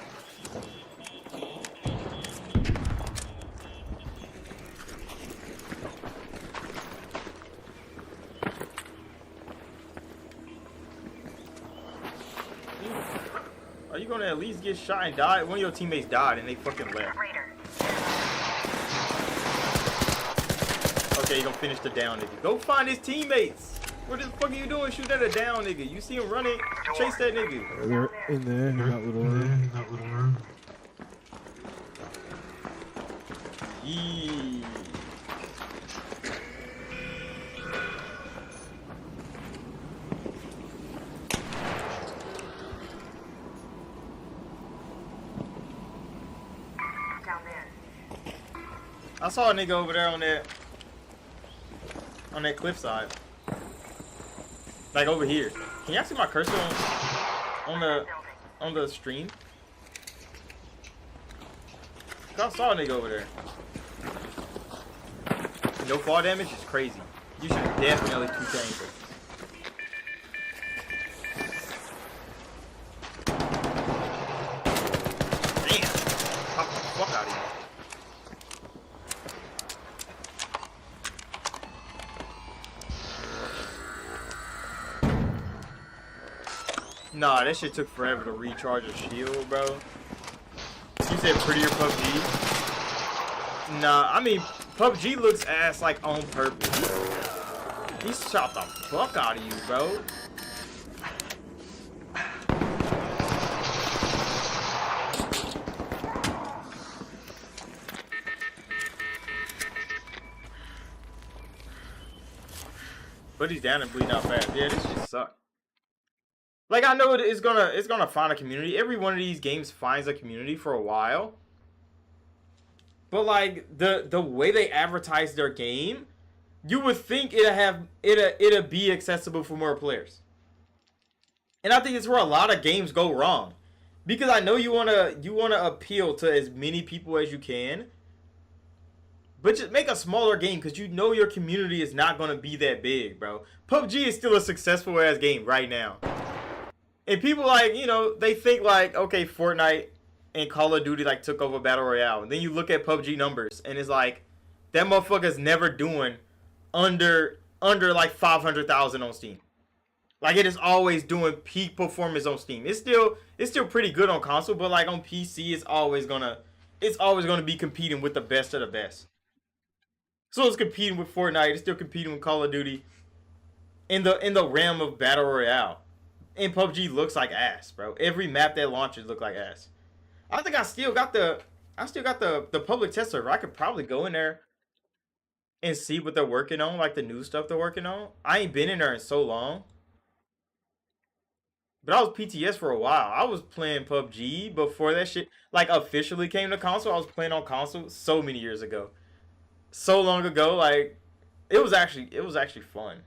Are you gonna at least get shot and die? One of your teammates died and they fucking left. Raider. Okay, you gonna finish the down nigga. Go find his teammates. What the fuck are you doing? Shoot at a down nigga. You see him running? Chase that nigga. They're in there, in that little room. Yee. Down there. I saw a nigga over there on that cliffside. Like over here. Can y'all see my cursor on the stream? I saw a nigga over there. No fall damage is crazy. You should definitely 2K. Nah, that shit took forever to recharge a shield, bro. You said prettier PUBG? Nah, I mean, PUBG looks ass like on purpose. He shot the fuck out of you, bro. But he's down and bleeding out fast. Yeah, this shit sucks. Like, I know it's gonna find a community. Every one of these games finds a community for a while. But like the way they advertise their game, you would think it'd be accessible for more players. And I think it's where a lot of games go wrong. Because I know you wanna appeal to as many people as you can. But just make a smaller game because you know your community is not gonna be that big, bro. PUBG is still a successful ass game right now. And people like, you know, they think like, okay, Fortnite and Call of Duty like took over Battle Royale. And then you look at PUBG numbers and it's like, that motherfucker's never doing under like 500,000 on Steam. Like it is always doing peak performance on Steam. It's still pretty good on console, but like on PC, it's always gonna be competing with the best of the best. So it's competing with Fortnite. It's still competing with Call of Duty. In the realm of Battle Royale. And PUBG looks like ass, bro. Every map that launches look like ass. I think I still got the public test server. I could probably go in there and see what they're working on, like the new stuff they're working on. I ain't been in there in so long. But I was PTS for a while. I was playing PUBG before that shit like officially came to console. I was playing on console so many years ago. So long ago, like it was actually fun.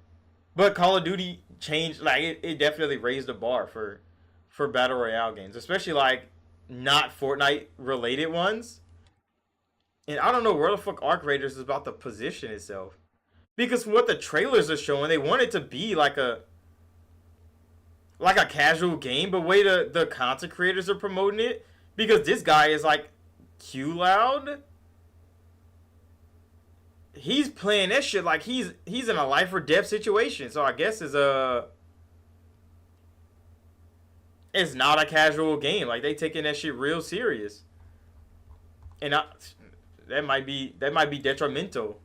But Call of Duty changed, like it definitely raised the bar for Battle Royale games, especially like not Fortnite related ones. And I don't know where the fuck Arc Raiders is about to position itself. Because from what the trailers are showing, they want it to be like a casual game, but way the content creators are promoting it. Because this guy is like Q Loud. He's playing that shit like he's in a life or death situation. So I guess it's not a casual game. Like they taking that shit real serious. And that might be detrimental.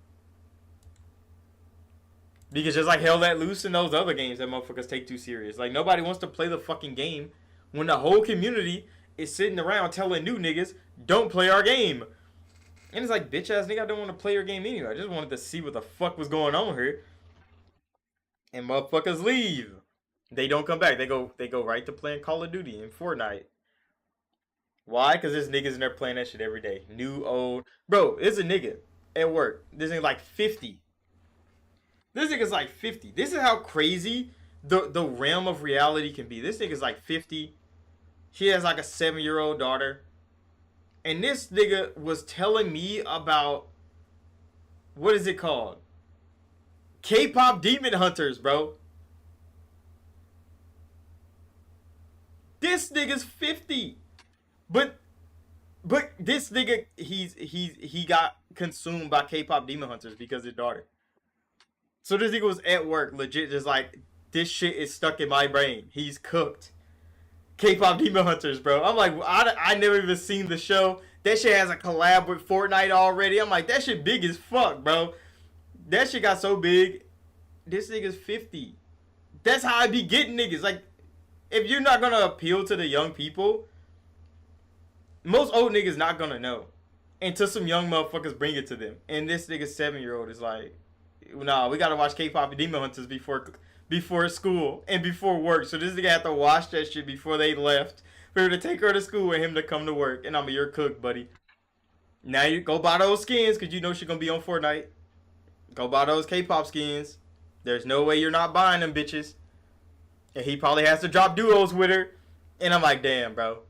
Because just like Hell Let Loose and those other games that motherfuckers take too serious. Like nobody wants to play the fucking game when the whole community is sitting around telling new niggas, don't play our game. And it's like, bitch ass nigga, I don't want to play your game anyway. I just wanted to see what the fuck was going on here. And motherfuckers leave. They don't come back. They go right to playing Call of Duty and Fortnite. Why? Because there's niggas in there playing that shit every day. New, old. Bro, there's a nigga at work. This nigga like 50. This nigga's like 50. This is how crazy the realm of reality can be. This nigga's like 50. He has like a 7-year-old daughter. And this nigga was telling me about, what is it called? K-pop Demon Hunters, bro. This nigga's 50. But this nigga, he got consumed by K-pop Demon Hunters because of his daughter. So this nigga was at work, legit just like, this shit is stuck in my brain. He's cooked. K-pop Demon Hunters, bro. I'm like, I never even seen the show. That shit has a collab with Fortnite already. I'm like, that shit big as fuck, bro. That shit got so big. This nigga's 50. That's how I be getting niggas. Like, if you're not gonna appeal to the young people, most old niggas not gonna know. Until some young motherfuckers bring it to them. And this nigga's 7-year-old is like, nah, we gotta watch K-pop Demon Hunters before school and before work. So this nigga had to watch that shit before they left for her to take her to school and him to come to work. And I'm your cook, buddy. Now you go buy those skins because you know she's gonna be on Fortnite. Go buy those K-pop skins. There's no way you're not buying them bitches. And he probably has to drop duos with her. And I'm like, damn, bro.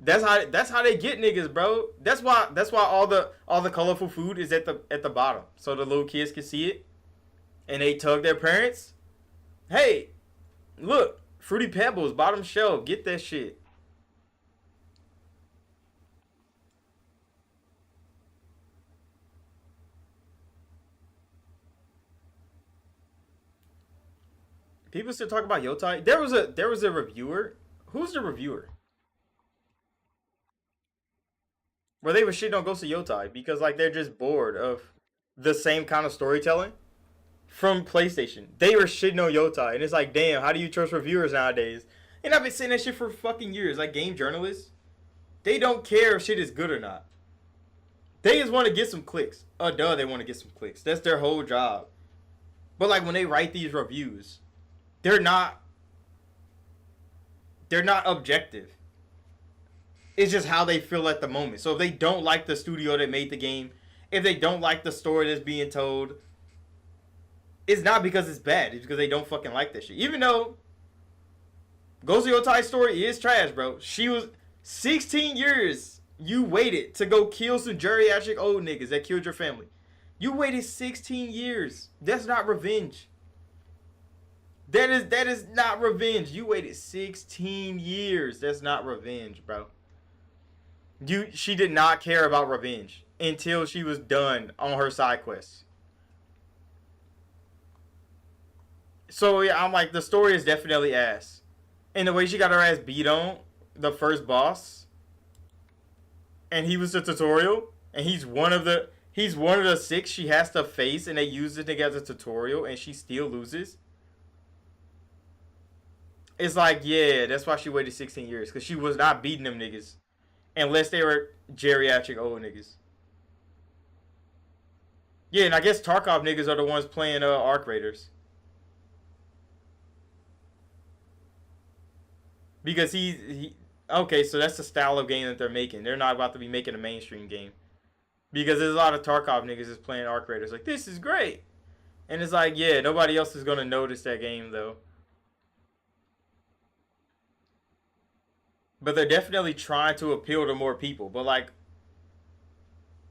That's how they get niggas, bro. That's why all the colorful food is at the bottom. So the little kids can see it. And they tug their parents. Hey, look, Fruity Pebbles, bottom shelf, get that shit. People still talk about Yotai. There was a reviewer Who's the reviewer? Where they were shitting on Ghost of Yotai because like they're just bored of the same kind of storytelling from PlayStation. They were shitting on Yotai, and it's like, damn, how do you trust reviewers nowadays? And I've been saying that shit for fucking years. Like game journalists, they don't care if shit is good or not. They just want to get some clicks. Duh, they want to get some clicks. That's their whole job. But like when they write these reviews, they're not objective. It's just how they feel at the moment. So if they don't like the studio that made the game, if they don't like the story that's being told, it's not because it's bad. It's because they don't fucking like that shit. Even though Ghost of Yotai's story is trash, bro. She was 16 years. You waited to go kill some geriatric old niggas that killed your family. You waited 16 years. That's not revenge. That is not revenge. You waited 16 years. That's not revenge, bro. She did not care about revenge until she was done on her side quests. So yeah, I'm like, the story is definitely ass. And the way she got her ass beat on, the first boss, and he was the tutorial, and he's one of the 6 she has to face, and they use it as a tutorial, and she still loses. It's like, yeah, that's why she waited 16 years, because she was not beating them niggas. Unless they were geriatric old niggas. Yeah, and I guess Tarkov niggas are the ones playing Arc Raiders. Because he okay, so that's the style of game that they're making. They're not about to be making a mainstream game. Because there's a lot of Tarkov niggas that's playing Arc Raiders. Like, this is great. And it's like, yeah, nobody else is going to notice that game, though. But they're definitely trying to appeal to more people. But, like,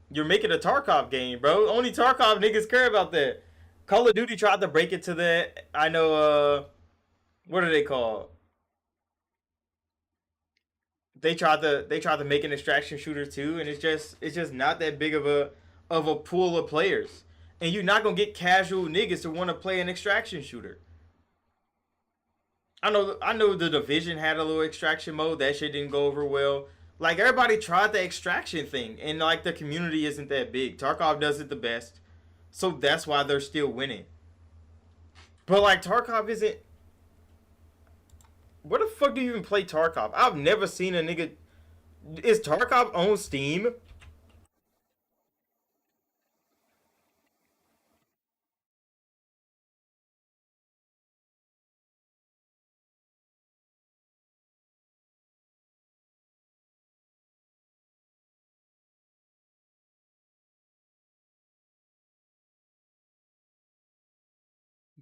you're making a Tarkov game, bro. Only Tarkov niggas care about that. Call of Duty tried to break it to that. I know, what are they called? They tried to make an extraction shooter too, and it's just not that big of a pool of players. And you're not gonna get casual niggas to want to play an extraction shooter. I know the Division had a little extraction mode. That shit didn't go over well. Like, everybody tried the extraction thing, and like the community isn't that big. Tarkov does it the best, so that's why they're still winning. But like, Tarkov isn't. Where the fuck do you even play Tarkov? I've never seen a nigga. Is Tarkov on Steam?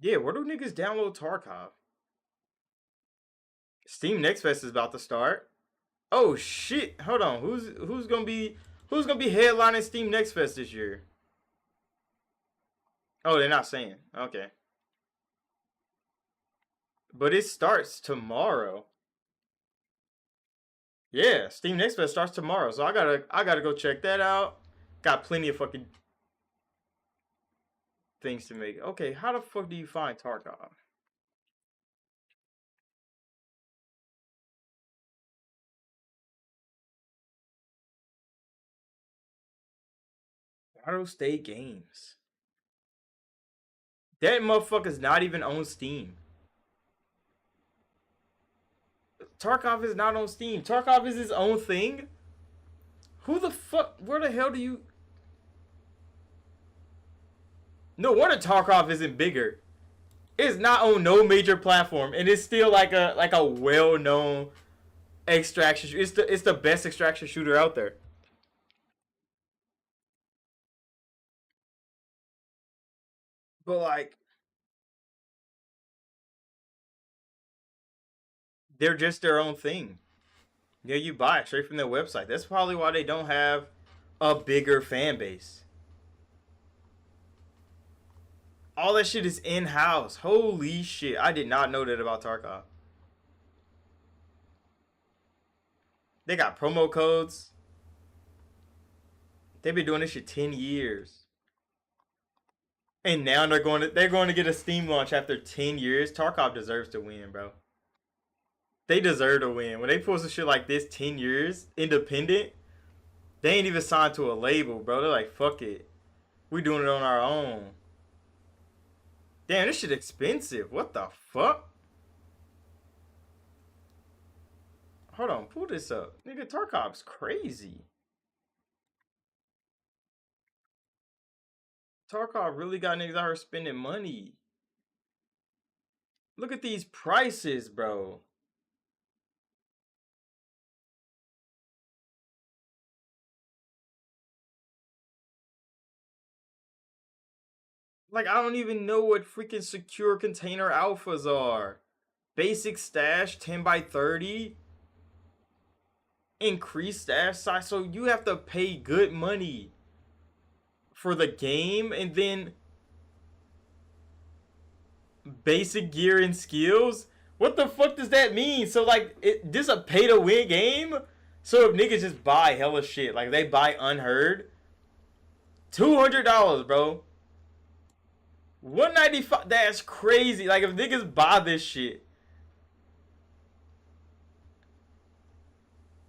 Yeah, where do niggas download Tarkov? Steam Next Fest is about to start. Oh shit! Hold on. Who's gonna be headlining Steam Next Fest this year? Oh, they're not saying. Okay. But it starts tomorrow. Yeah, Steam Next Fest starts tomorrow, so I gotta go check that out. Got plenty of fucking things to make. Okay, how the fuck do you find Tarkov? Auto State Games. That motherfucker's not even on Steam. Tarkov is not on Steam. Tarkov is his own thing? Who the fuck? Where the hell do you... No wonder Tarkov isn't bigger. It's not on no major platform, and it's still like a well-known extraction. It's the best extraction shooter out there. But like, they're just their own thing. Yeah, you buy it straight from their website. That's probably why they don't have a bigger fan base. All that shit is in-house. Holy shit. I did not know that about Tarkov. They got promo codes. They've been doing this shit 10 years. And now they're going to get a Steam launch after 10 years. Tarkov deserves to win, bro. They deserve to win. When they pull some shit like this 10 years, independent, they ain't even signed to a label, bro. They're like, fuck it. We doing it on our own. Damn, this shit expensive. What the fuck? Hold on, pull this up. Nigga, Tarkov's crazy. Tarkov really got niggas out here spending money. Look at these prices, bro. Like, I don't even know what freaking secure container alphas are. Basic stash, 10 by 30. Increased stash size. So you have to pay good money for the game, and then basic gear and skills. What the fuck does that mean? So like, this a pay to win game? So if niggas just buy hella shit, like they buy Unheard, $200, bro. 195. That's crazy. Like if niggas buy this shit,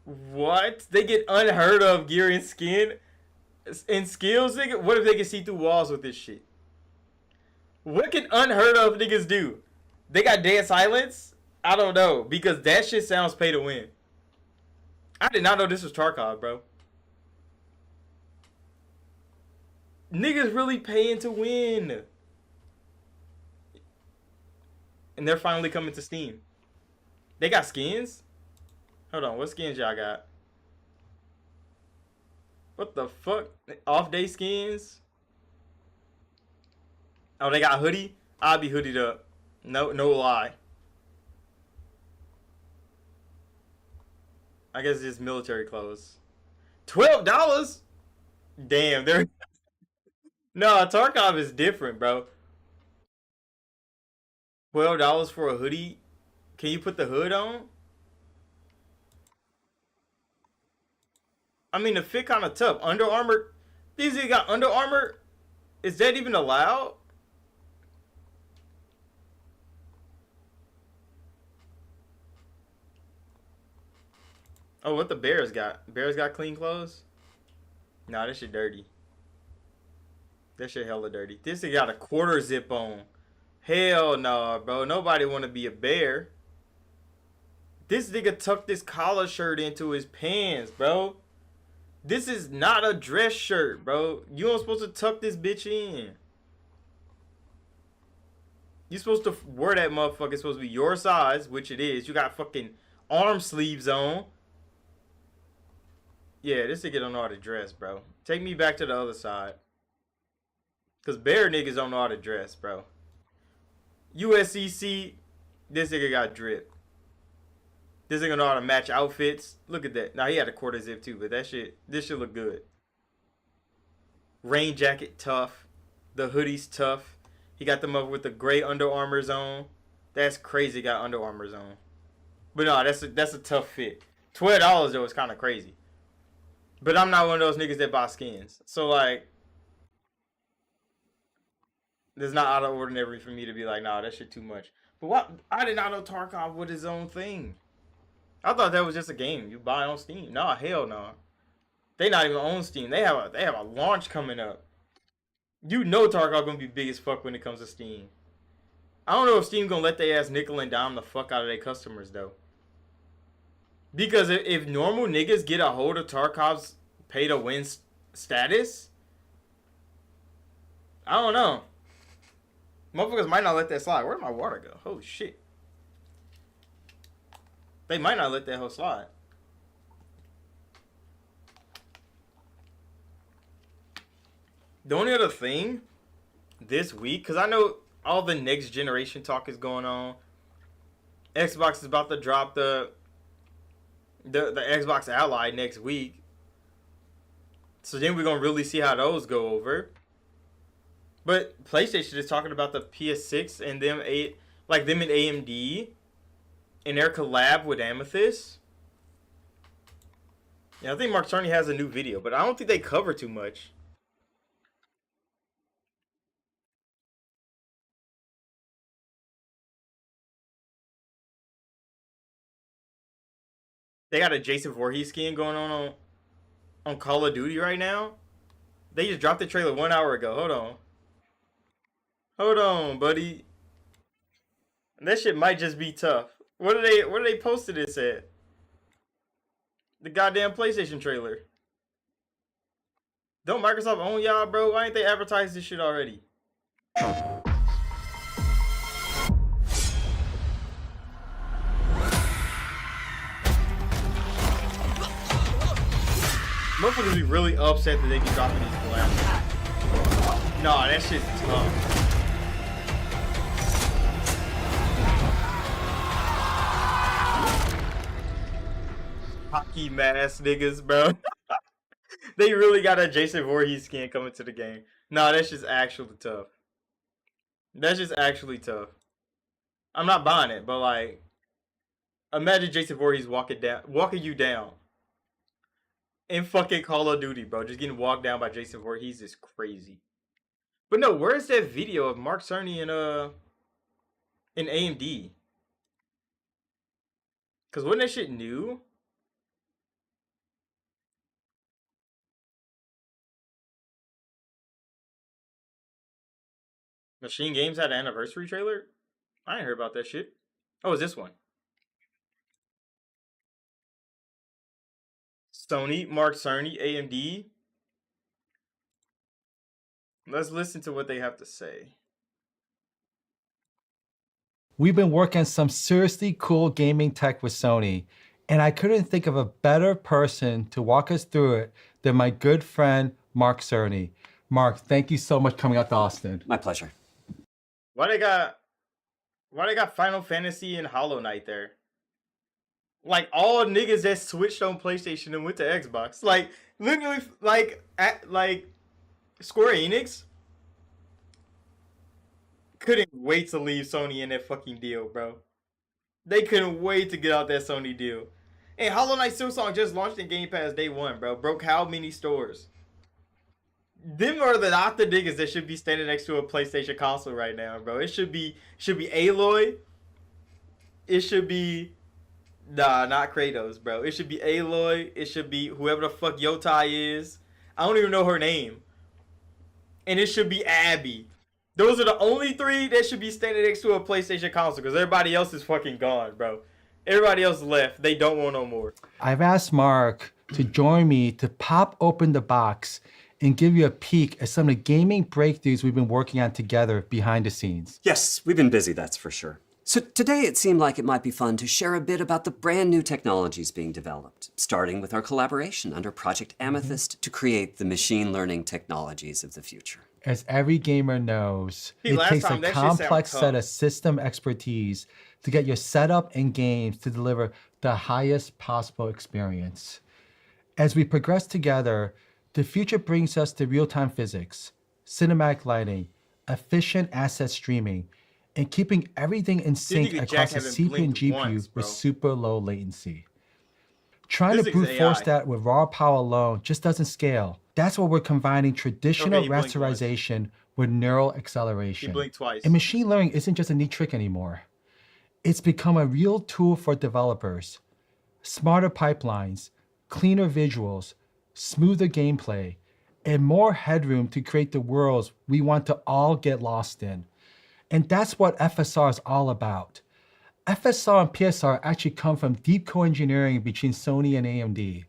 what? They get unheard of gear and skin and skills. Nigga. What if they can see through walls with this shit? What can unheard of niggas do? They got dead silence? I don't know, because that shit sounds pay to win. I did not know this was Tarkov, bro. Niggas really paying to win. And they're finally coming to Steam. They got skins? Hold on, what skins y'all got? What the fuck? Off-day skins? Oh, they got hoodie? I'll be hoodied up. No lie. I guess it's just military clothes. $12? Damn, they're... No, Tarkov is different, bro. $12 for a hoodie? Can you put the hood on? I mean, the fit kind of tough. Under Armour. These niggas got Under Armour? Is that even allowed? Oh, what the Bears got? Bears got clean clothes? Nah, this shit dirty. That shit hella dirty. This thing got a quarter zip on. Hell no, bro. Nobody want to be a bear. This nigga tucked this collar shirt into his pants, bro. This is not a dress shirt, bro. You ain't supposed to tuck this bitch in. You supposed to wear that motherfucker. It's supposed to be your size, which it is. You got fucking arm sleeves on. Yeah, this nigga don't know how to dress, bro. Take me back to the other side. Because bear niggas don't know how to dress, bro. USCC, this nigga got drip. This nigga know how to match outfits. Look at that. Now, he had a quarter zip too, but this shit look good. Rain jacket, tough. The hoodie's tough. He got them up with the gray Under Armours on. That's crazy, got Under Armours on. But no, that's a tough fit. $12 though is kind of crazy. But I'm not one of those niggas that buy skins. So, like, it's not out of ordinary for me to be like, nah, that shit too much. But what? I did not know Tarkov was his own thing. I thought that was just a game you buy on Steam. Nah, hell no. They not even on Steam. They have a launch coming up. You know Tarkov gonna be big as fuck when it comes to Steam. I don't know if Steam gonna let their ass nickel and dime the fuck out of their customers though. Because if normal niggas get a hold of Tarkov's pay to win status, I don't know. Motherfuckers might not let that slide. Where'd my water go? Holy shit. They might not let that whole slide. The only other thing this week, because I know all the next generation talk is going on. Xbox is about to drop the Xbox Ally next week. So then we're going to really see how those go over. But PlayStation is talking about the PS6 and them and AMD in their collab with Amethyst. Yeah, I think Mark Cerny has a new video, but I don't think they cover too much. They got a Jason Voorhees skin going on Call of Duty right now. They just dropped the trailer 1 hour ago. Hold on, buddy. That shit might just be tough. Where do they posted this at? The goddamn PlayStation trailer. Don't Microsoft own y'all, bro? Why ain't they advertised this shit already? Motherfuckers be really upset that they be dropping these collabs. Nah, that shit's tough. Hockey mask niggas, bro. They really got a Jason Voorhees skin coming to the game. Nah, that's just actually tough. That's just actually tough. I'm not buying it, but like, imagine Jason Voorhees walking you down in fucking Call of Duty, bro. Just getting walked down by Jason Voorhees is crazy. But no, where's that video of Mark Cerny in AMD? Cause wasn't that shit new? Machine Games had an anniversary trailer? I ain't heard about that shit. Oh, is this one? Sony, Mark Cerny, AMD. Let's listen to what they have to say. We've been working on some seriously cool gaming tech with Sony, and I couldn't think of a better person to walk us through it than my good friend, Mark Cerny. Mark, thank you so much for coming out to Austin. My pleasure. Why they got Final Fantasy and Hollow Knight there? Like all niggas that switched on PlayStation and went to Xbox. Like literally like Square Enix couldn't wait to leave Sony in that fucking deal, bro. They couldn't wait to get out that Sony deal. And Hollow Knight Silksong just launched in Game Pass day one, bro. Broke how many stores? Them are not the niggas that should be standing next to a PlayStation console right now, bro. It should be Aloy. It should be not Kratos, bro. It should be Aloy. It should be whoever the fuck Yotai is. I don't even know her name. And it should be Abby. Those are the only three that should be standing next to a PlayStation console because everybody else is fucking gone, bro. Everybody else left. They don't want no more. I've asked Mark to join me to pop open the box and give you a peek at some of the gaming breakthroughs we've been working on together behind the scenes. Yes, we've been busy, that's for sure. So today it seemed like it might be fun to share a bit about the brand new technologies being developed, starting with our collaboration under Project Amethyst to create the machine learning technologies of the future. As every gamer knows, See, it last takes time a that shit sounded complex set tough. of system expertise to get your setup and games to deliver the highest possible experience. As we progress together, the future brings us to real-time physics, cinematic lighting, efficient asset streaming, and keeping everything in sync nigga across Jack the haven't CPU and blinked GPU once, bro. with super low latency. Trying to This nigga's brute force AI. that with raw power alone just doesn't scale. That's why we're combining traditional Okay, he blinked once. rasterization with neural He acceleration. blinked twice. And machine learning isn't just a neat trick anymore. It's become a real tool for developers. Smarter pipelines, cleaner visuals, smoother gameplay, and more headroom to create the worlds we want to all get lost in. And that's what FSR is all about. FSR and PSR actually come from deep co-engineering between Sony and AMD.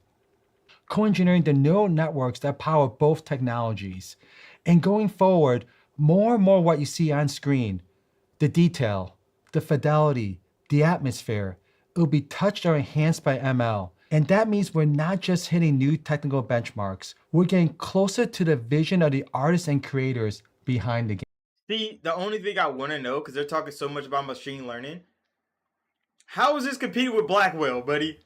Co-engineering the neural networks that power both technologies. And going forward, more and more what you see on screen, the detail, the fidelity, the atmosphere, it will be touched or enhanced by ML. And that means we're not just hitting new technical benchmarks, we're getting closer to the vision of the artists and creators behind the game. See, the only thing I want to know, because they're talking so much about machine learning, how is this competing with Blackwell, buddy?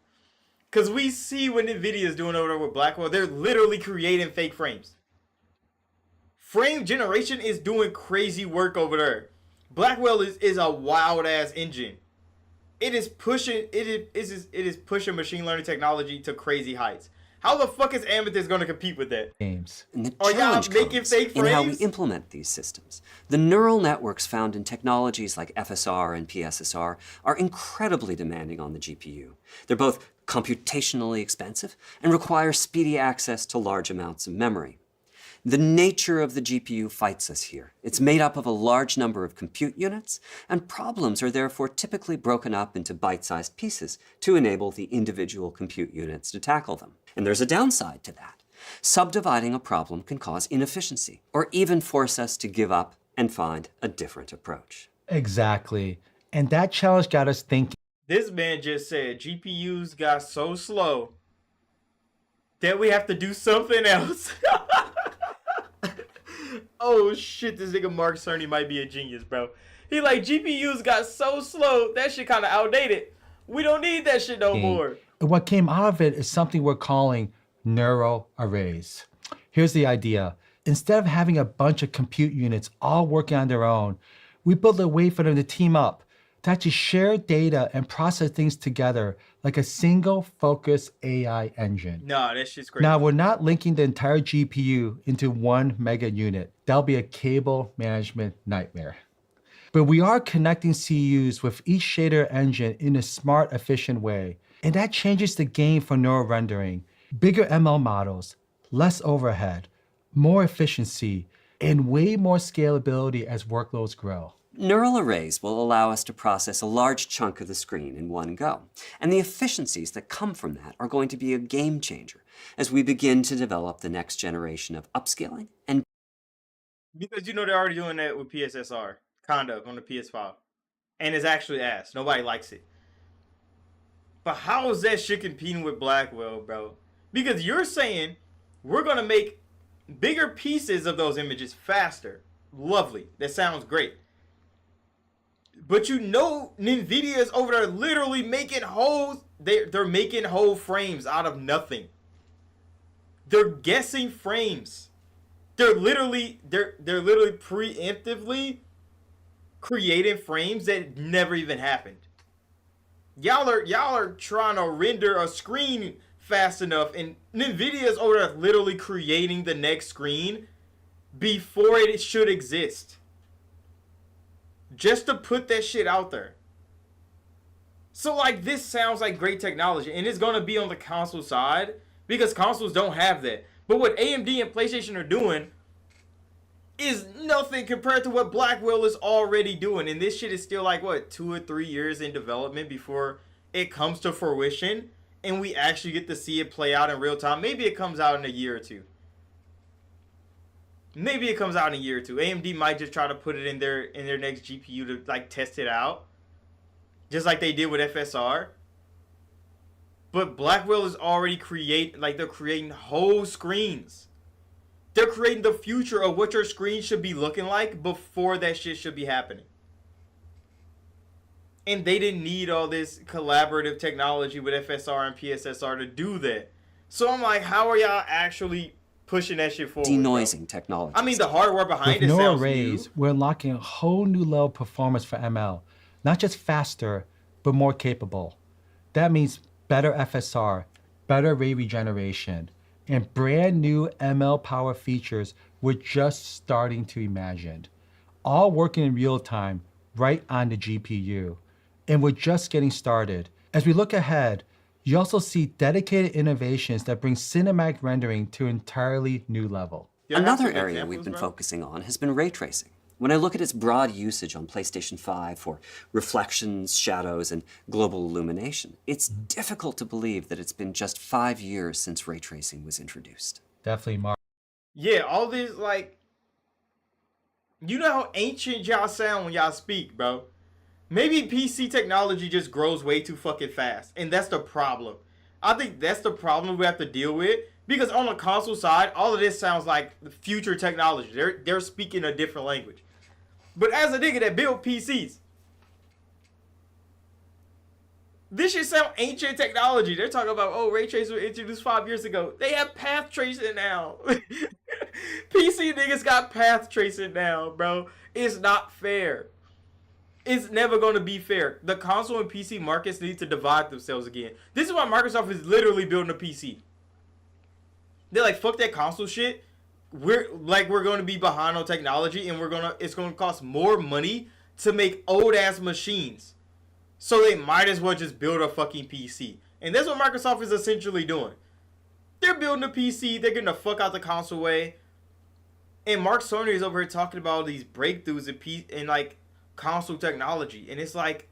Because we see what NVIDIA is doing over there with Blackwell. They're literally creating fake frames. Frame generation is doing crazy work over there. Blackwell is a wild ass engine. It is pushing pushing machine learning technology to crazy heights. How the fuck is Amethyst gonna compete with that? games. And the Are y'all challenge making comes fake in how we frames? implement these systems. The neural networks found in technologies like FSR and PSSR are incredibly demanding on the GPU. They're both computationally expensive and require speedy access to large amounts of memory. The nature of the GPU fights us here. It's made up of a large number of compute units, and problems are therefore typically broken up into bite-sized pieces to enable the individual compute units to tackle them. And there's a downside to that. Subdividing a problem can cause inefficiency, or even force us to give up and find a different approach. Exactly. And that challenge got us thinking. This man just said GPUs got so slow that we have to do something else. Oh shit, this nigga Mark Cerny might be a genius, bro. He like, GPUs got so slow, that shit kind of outdated. We don't need that shit no more. And what came out of it is something we're calling neural arrays. Here's the idea. Instead of having a bunch of compute units all working on their own, we built a way for them to team up, to actually share data and process things together like a single focused AI engine. Nah, that shit's crazy. Now, we're not linking the entire GPU into one mega unit. That'll be a cable management nightmare. But we are connecting CUs with each shader engine in a smart, efficient way. And that changes the game for neural rendering. Bigger ML models, less overhead, more efficiency, and way more scalability as workloads grow. Neural arrays will allow us to process a large chunk of the screen in one go, and the efficiencies that come from that are going to be a game changer as we begin to develop the next generation of upscaling and Because you know they're already doing that with PSSR, kind of, on the PS5. And it's actually ass. Nobody likes it. But how is that shit competing with Blackwell, bro? Because you're saying we're going to make bigger pieces of those images faster. Lovely. That sounds great. But you know NVIDIA is over there literally making whole... They're making whole frames out of nothing. They're guessing frames. They're literally preemptively creating frames that never even happened. Y'all are trying to render a screen fast enough, and NVIDIA is over there literally creating the next screen before it should exist. Just to put that shit out there. So like, this sounds like great technology, and it's gonna be on the console side because consoles don't have that. But what AMD and PlayStation are doing is nothing compared to what Blackwell is already doing. And this shit is still like, what, 2 or 3 years in development before it comes to fruition and we actually get to see it play out in real time. Maybe it comes out in a year or two. Maybe it comes out in a year or two. AMD might just try to put it in their next GPU to like test it out, just like they did with FSR. But Blackwell is already they're creating whole screens. They're creating the future of what your screen should be looking like before that shit should be happening. And they didn't need all this collaborative technology with FSR and PSSR to do that. So I'm like, how are y'all actually pushing that shit forward? denoising technology. I mean, the hardware behind With it neural sounds arrays, new. we're unlocking a whole new level of performance for ML. Not just faster, but more capable. That means better FSR, better ray regeneration, and brand new ML power features we're just starting to imagine. All working in real time, right on the GPU. And we're just getting started. As we look ahead, you also see dedicated innovations that bring cinematic rendering to an entirely new level. Y'all got Another some area examples, we've been bro? focusing on has been ray tracing. When I look at its broad usage on PlayStation 5 for reflections, shadows, and global illumination, it's difficult to believe that it's been just 5 years since ray tracing was introduced. Definitely, Mark. Yeah, all this, like, you know how ancient y'all sound when y'all speak, bro. Maybe PC technology just grows way too fucking fast, and that's the problem. I think that's the problem we have to deal with, because on the console side, all of this sounds like future technology. They're speaking a different language. But as a nigga that built PCs, this shit sound ancient technology. They're talking about, oh, ray tracing was introduced 5 years ago. They have path tracing now. PC niggas got path tracing now, bro. It's not fair. It's never going to be fair. The console and PC markets need to divide themselves again. This is why Microsoft is literally building a PC. They're like, fuck that console shit. We're going to be behind on technology, and it's going to cost more money to make old ass machines. So they might as well just build a fucking PC. And that's what Microsoft is essentially doing. They're building a PC. They're getting the fuck out the console way. And Mark Cerny is over here talking about all these breakthroughs in like console technology. And it's like,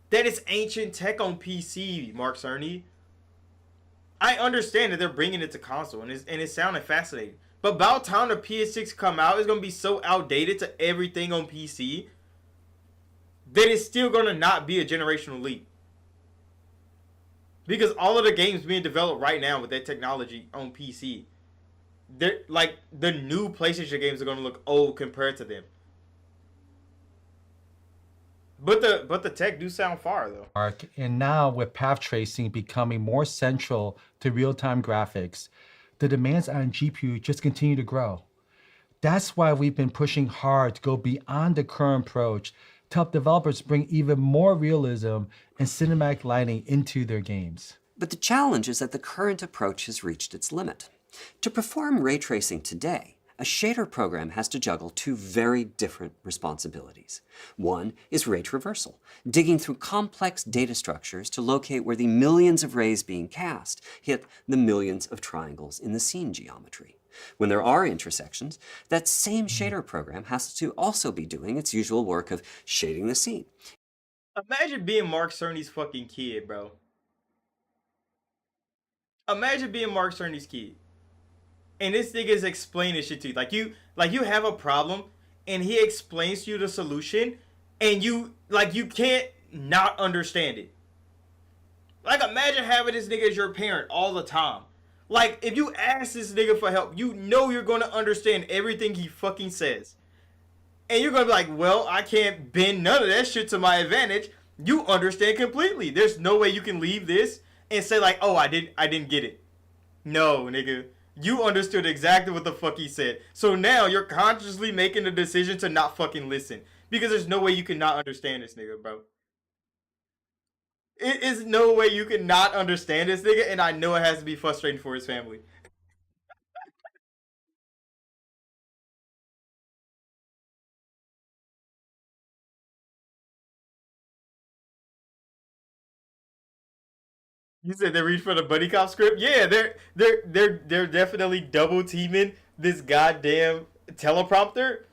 that is ancient tech on PC, Mark Cerny. I understand that they're bringing it to console, and it's sounding fascinating. But about time the PS6 come out, it's going to be so outdated to everything on PC that it's still going to not be a generational leap. Because all of the games being developed right now with that technology on PC, they're like, the new PlayStation games are going to look old compared to them. But the tech do sound far though. And now with path tracing becoming more central to real-time graphics, the demands on GPU just continue to grow. That's why we've been pushing hard to go beyond the current approach to help developers bring even more realism and cinematic lighting into their games. But the challenge is that the current approach has reached its limit. To perform ray tracing today, a shader program has to juggle two very different responsibilities. One is ray traversal, digging through complex data structures to locate where the millions of rays being cast hit the millions of triangles in the scene geometry. When there are intersections, that same shader program has to also be doing its usual work of shading the scene. Imagine being Mark Cerny's fucking kid, bro. Imagine being Mark Cerny's kid. And this nigga is explaining shit to you. Like you have a problem, and he explains to you the solution, and you can't not understand it. Like, imagine having this nigga as your parent all the time. Like, if you ask this nigga for help, you know you're gonna understand everything he fucking says. And you're gonna be like, well, I can't bend none of that shit to my advantage. You understand completely. There's no way you can leave this and say like, oh, I didn't get it. No, nigga. You understood exactly what the fuck he said. So now you're consciously making the decision to not fucking listen. Because there's no way you can not understand this nigga, bro. It is no way you can not understand this nigga, and I know it has to be frustrating for his family. You said they read for the buddy cop script? Yeah, they're definitely double teaming this goddamn teleprompter,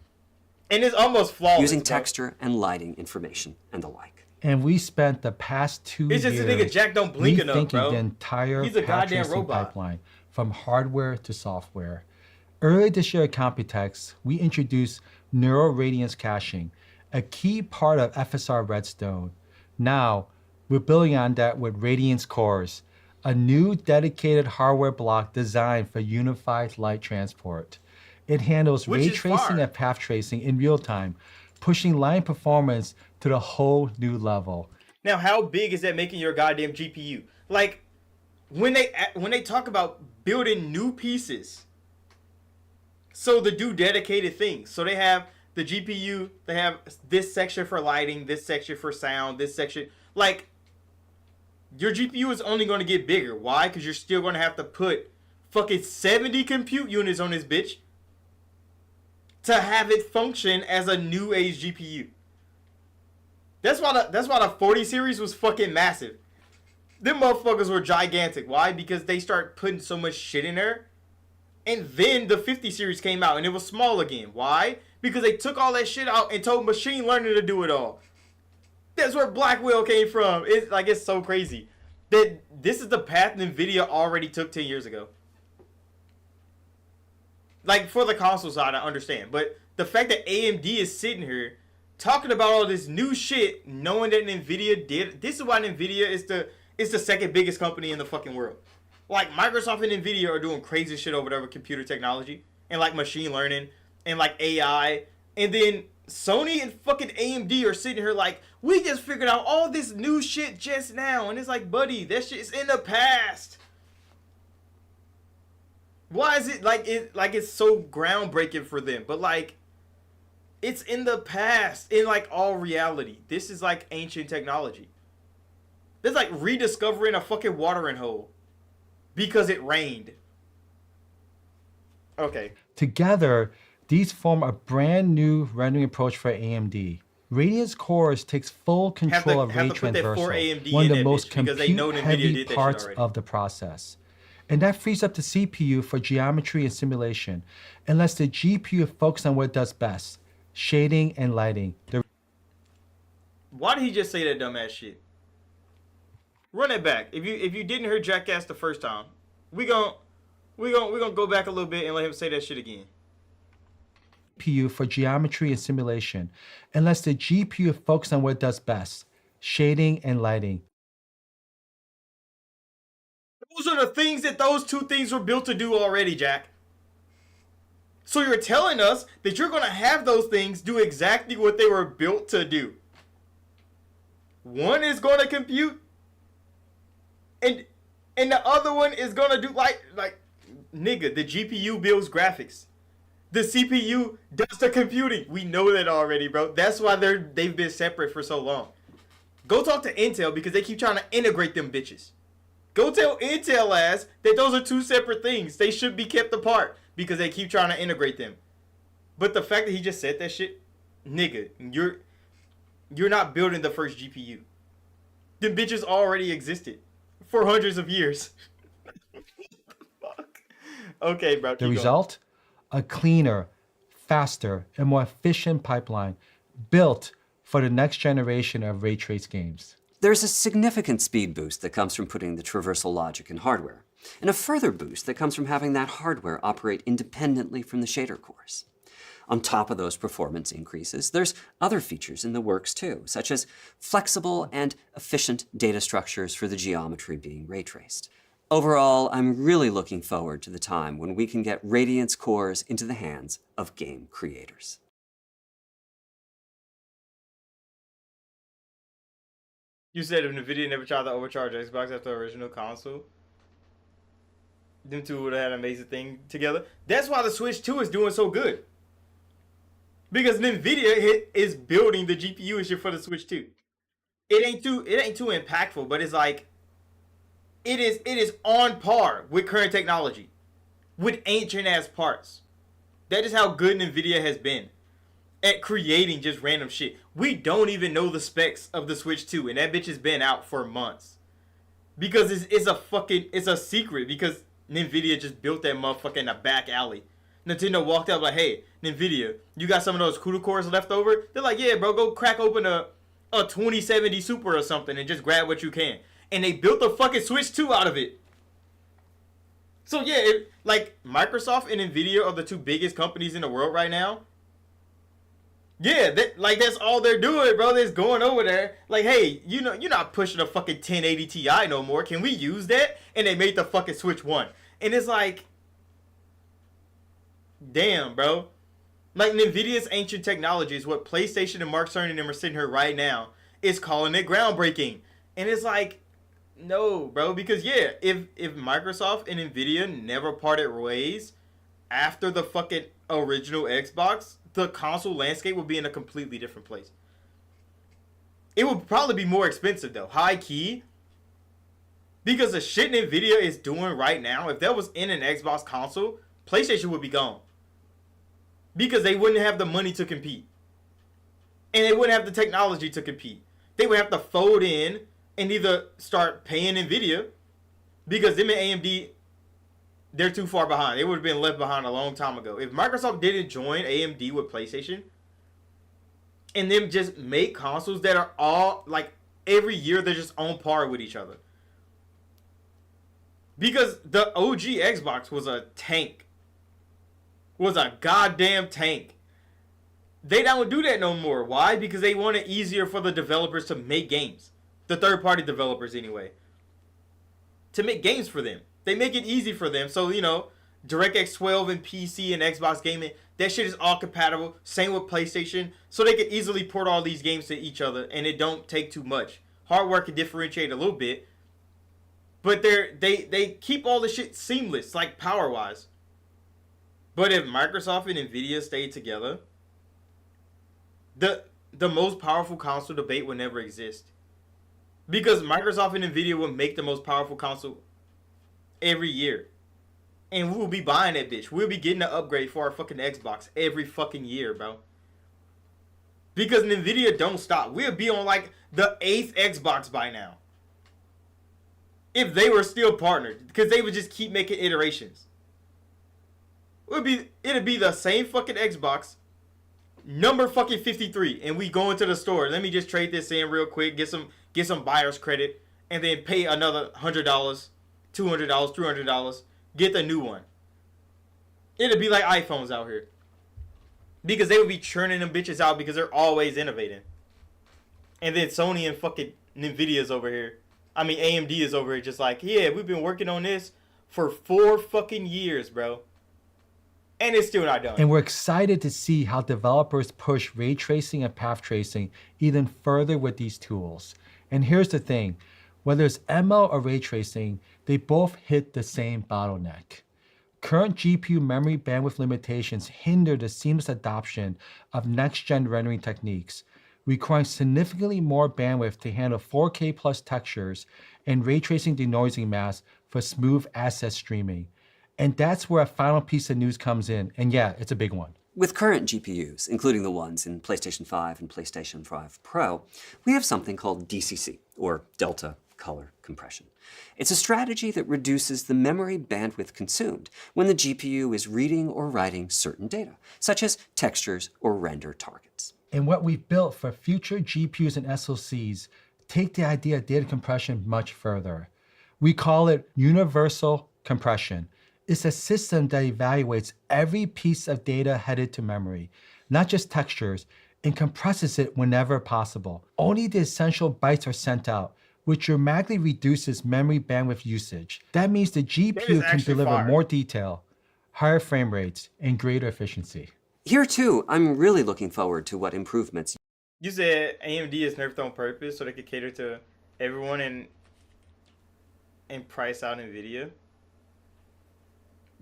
and it's almost flawless. Using bro. texture and lighting information and the like. And we spent the past 2 years It's just a nigga Jack don't blink enough, rethinking bro. the entire He's a path goddamn tracing robot. pipeline, from hardware to software. Earlier this year at Computex, we introduced neural radiance caching, a key part of FSR Redstone. Now, we're building on that with Radiance Cores, a new dedicated hardware block designed for unified light transport. It handles Which ray is tracing far. and path tracing in real time, pushing line performance to the whole new level. Now, how big is that making your goddamn GPU? Like, when they talk about building new pieces, so they do dedicated things. So they have the GPU, they have this section for lighting, this section for sound, this section. Like, your GPU is only going to get bigger. Why? Because you're still going to have to put fucking 70 compute units on this bitch to have it function as a new age GPU. That's why the 40 series was fucking massive. Them motherfuckers were gigantic. Why? Because they start putting so much shit in there. And then the 50 series came out and it was small again. Why? Because they took all that shit out and told machine learning to do it all. That's where Blackwell came from. It's so crazy. That this is the path NVIDIA already took 10 years ago. Like, for the console side, I understand. But the fact that AMD is sitting here talking about all this new shit, knowing that NVIDIA did... This is why NVIDIA is the second biggest company in the fucking world. Like, Microsoft and NVIDIA are doing crazy shit over there with computer technology. And, like, machine learning. And, like, AI. And then Sony and fucking AMD are sitting here like, we just figured out all this new shit just now. And it's like, buddy, that shit is in the past. Why is it it's so groundbreaking for them? But like, it's in the past. In like all reality, this is like ancient technology. It's like rediscovering a fucking watering hole because it rained. Okay. Together, these form a brand new rendering approach for AMD. Radiance Cores takes full control of ray have to put that 4 transversal, AMD one of in the that most bitch, because they know NVIDIA compute-heavy did that shit parts already. of the process. And that frees up the CPU for geometry and simulation, and lets the GPU focus on what it does best, shading and lighting. Why did he just say that dumbass shit? Run it back. If you didn't hear Jackass the first time, we gonna go back a little bit and let him say that shit again. GPU for geometry and simulation, and lets the GPU focus on what it does best, shading and lighting. Those are the things that those two things were built to do already, Jack. So you're telling us that you're gonna have those things do exactly what they were built to do. One is gonna compute, and the other one is gonna do like nigga, the GPU builds graphics. The CPU does the computing. We know that already, bro. That's why they've been separate for so long. Go talk to Intel because they keep trying to integrate them bitches. Go tell Intel ass that those are two separate things. They should be kept apart because they keep trying to integrate them. But the fact that he just said that shit, nigga, you're not building the first GPU. Them bitches already existed for hundreds of years. Fuck. Okay, bro. The result? A cleaner, faster, and more efficient pipeline built for the next generation of ray trace games. There's a significant speed boost that comes from putting the traversal logic in hardware, and a further boost that comes from having that hardware operate independently from the shader cores. On top of those performance increases, there's other features in the works too, such as flexible and efficient data structures for the geometry being ray traced. Overall, I'm really looking forward to the time when we can get Radiance cores into the hands of game creators. You said if NVIDIA never tried to overcharge Xbox after the original console, them two would have had an amazing thing together. That's why the Switch 2 is doing so good. Because NVIDIA is building the GPU and shit for the Switch 2. It ain't too impactful, but it's like it is on par with current technology, with ancient ass parts. That is how good NVIDIA has been at creating just random shit. We don't even know the specs of the Switch 2, and that bitch has been out for months. Because it's a secret, because NVIDIA just built that motherfucker in a back alley. Nintendo walked out like, hey, NVIDIA, you got some of those CUDA cores left over? They're like, yeah, bro, go crack open a 2070 Super or something and just grab what you can. And they built the fucking Switch 2 out of it. So yeah, like Microsoft and NVIDIA are the two biggest companies in the world right now. Yeah, that's all they're doing, bro. They're going over there. Like, hey, you know, you're not pushing a fucking 1080 Ti no more. Can we use that? And they made the fucking Switch 1. And it's like, damn, bro. Like, NVIDIA's ancient technology is what PlayStation and Mark Cerny and them are sitting here right now is calling it groundbreaking. And it's like, no, bro. Because, yeah, if Microsoft and NVIDIA never parted ways after the fucking original Xbox, the console landscape would be in a completely different place. It would probably be more expensive, though. High key. Because the shit NVIDIA is doing right now, if that was in an Xbox console, PlayStation would be gone. Because they wouldn't have the money to compete. And they wouldn't have the technology to compete. They would have to fold in and either start paying NVIDIA, because them and AMD, they're too far behind. They would have been left behind a long time ago. If Microsoft didn't join AMD with PlayStation, and them just make consoles that are all, like, every year they're just on par with each other. Because the OG Xbox was a tank. Was a goddamn tank. They don't do that no more. Why? Because they want it easier for the developers to make games. The third-party developers, anyway. To make games for them. They make it easy for them. So, you know, DirectX 12 and PC and Xbox gaming, that shit is all compatible. Same with PlayStation. So they can easily port all these games to each other, and it don't take too much. Hardware can differentiate a little bit. But they keep all the shit seamless, like power-wise. But if Microsoft and NVIDIA stayed together, the most powerful console debate would never exist. Because Microsoft and NVIDIA would make the most powerful console every year. And we will be buying that bitch. We'll be getting an upgrade for our fucking Xbox every fucking year, bro. Because Nvidia don't stop. We'll be on like the 8th Xbox by now. If they were still partnered. Because they would just keep making iterations. It'd be the same fucking Xbox. Number fucking 53. And we go into the store. Let me just trade this in real quick. Get some buyer's credit. And then pay another $100, $200, $300. Get the new one. It'd be like iPhones out here. Because they would be churning them bitches out because they're always innovating. And then Sony and fucking Nvidia's over here. I mean, AMD is over here just like, yeah, we've been working on this for 4 fucking years, bro. And it's still not done. And we're excited to see how developers push ray tracing and path tracing even further with these tools. And here's the thing. Whether it's ML or ray tracing, they both hit the same bottleneck. Current GPU memory bandwidth limitations hinder the seamless adoption of next-gen rendering techniques, requiring significantly more bandwidth to handle 4K plus textures and ray tracing denoising masks for smooth asset streaming. And that's where a final piece of news comes in. And yeah, it's a big one. With current GPUs, including the ones in PlayStation 5 and PlayStation 5 Pro, we have something called DCC, or Delta Color Compression. It's a strategy that reduces the memory bandwidth consumed when the GPU is reading or writing certain data, such as textures or render targets. And what we've built for future GPUs and SoCs take the idea of data compression much further. We call it universal compression. It's a system that evaluates every piece of data headed to memory, not just textures, and compresses it whenever possible. Only the essential bytes are sent out, which dramatically reduces memory bandwidth usage. That means the GPU can deliver more detail, higher frame rates, and greater efficiency. Here too, I'm really looking forward to what improvements. You said AMD is nerfed on purpose so they could cater to everyone and price out Nvidia.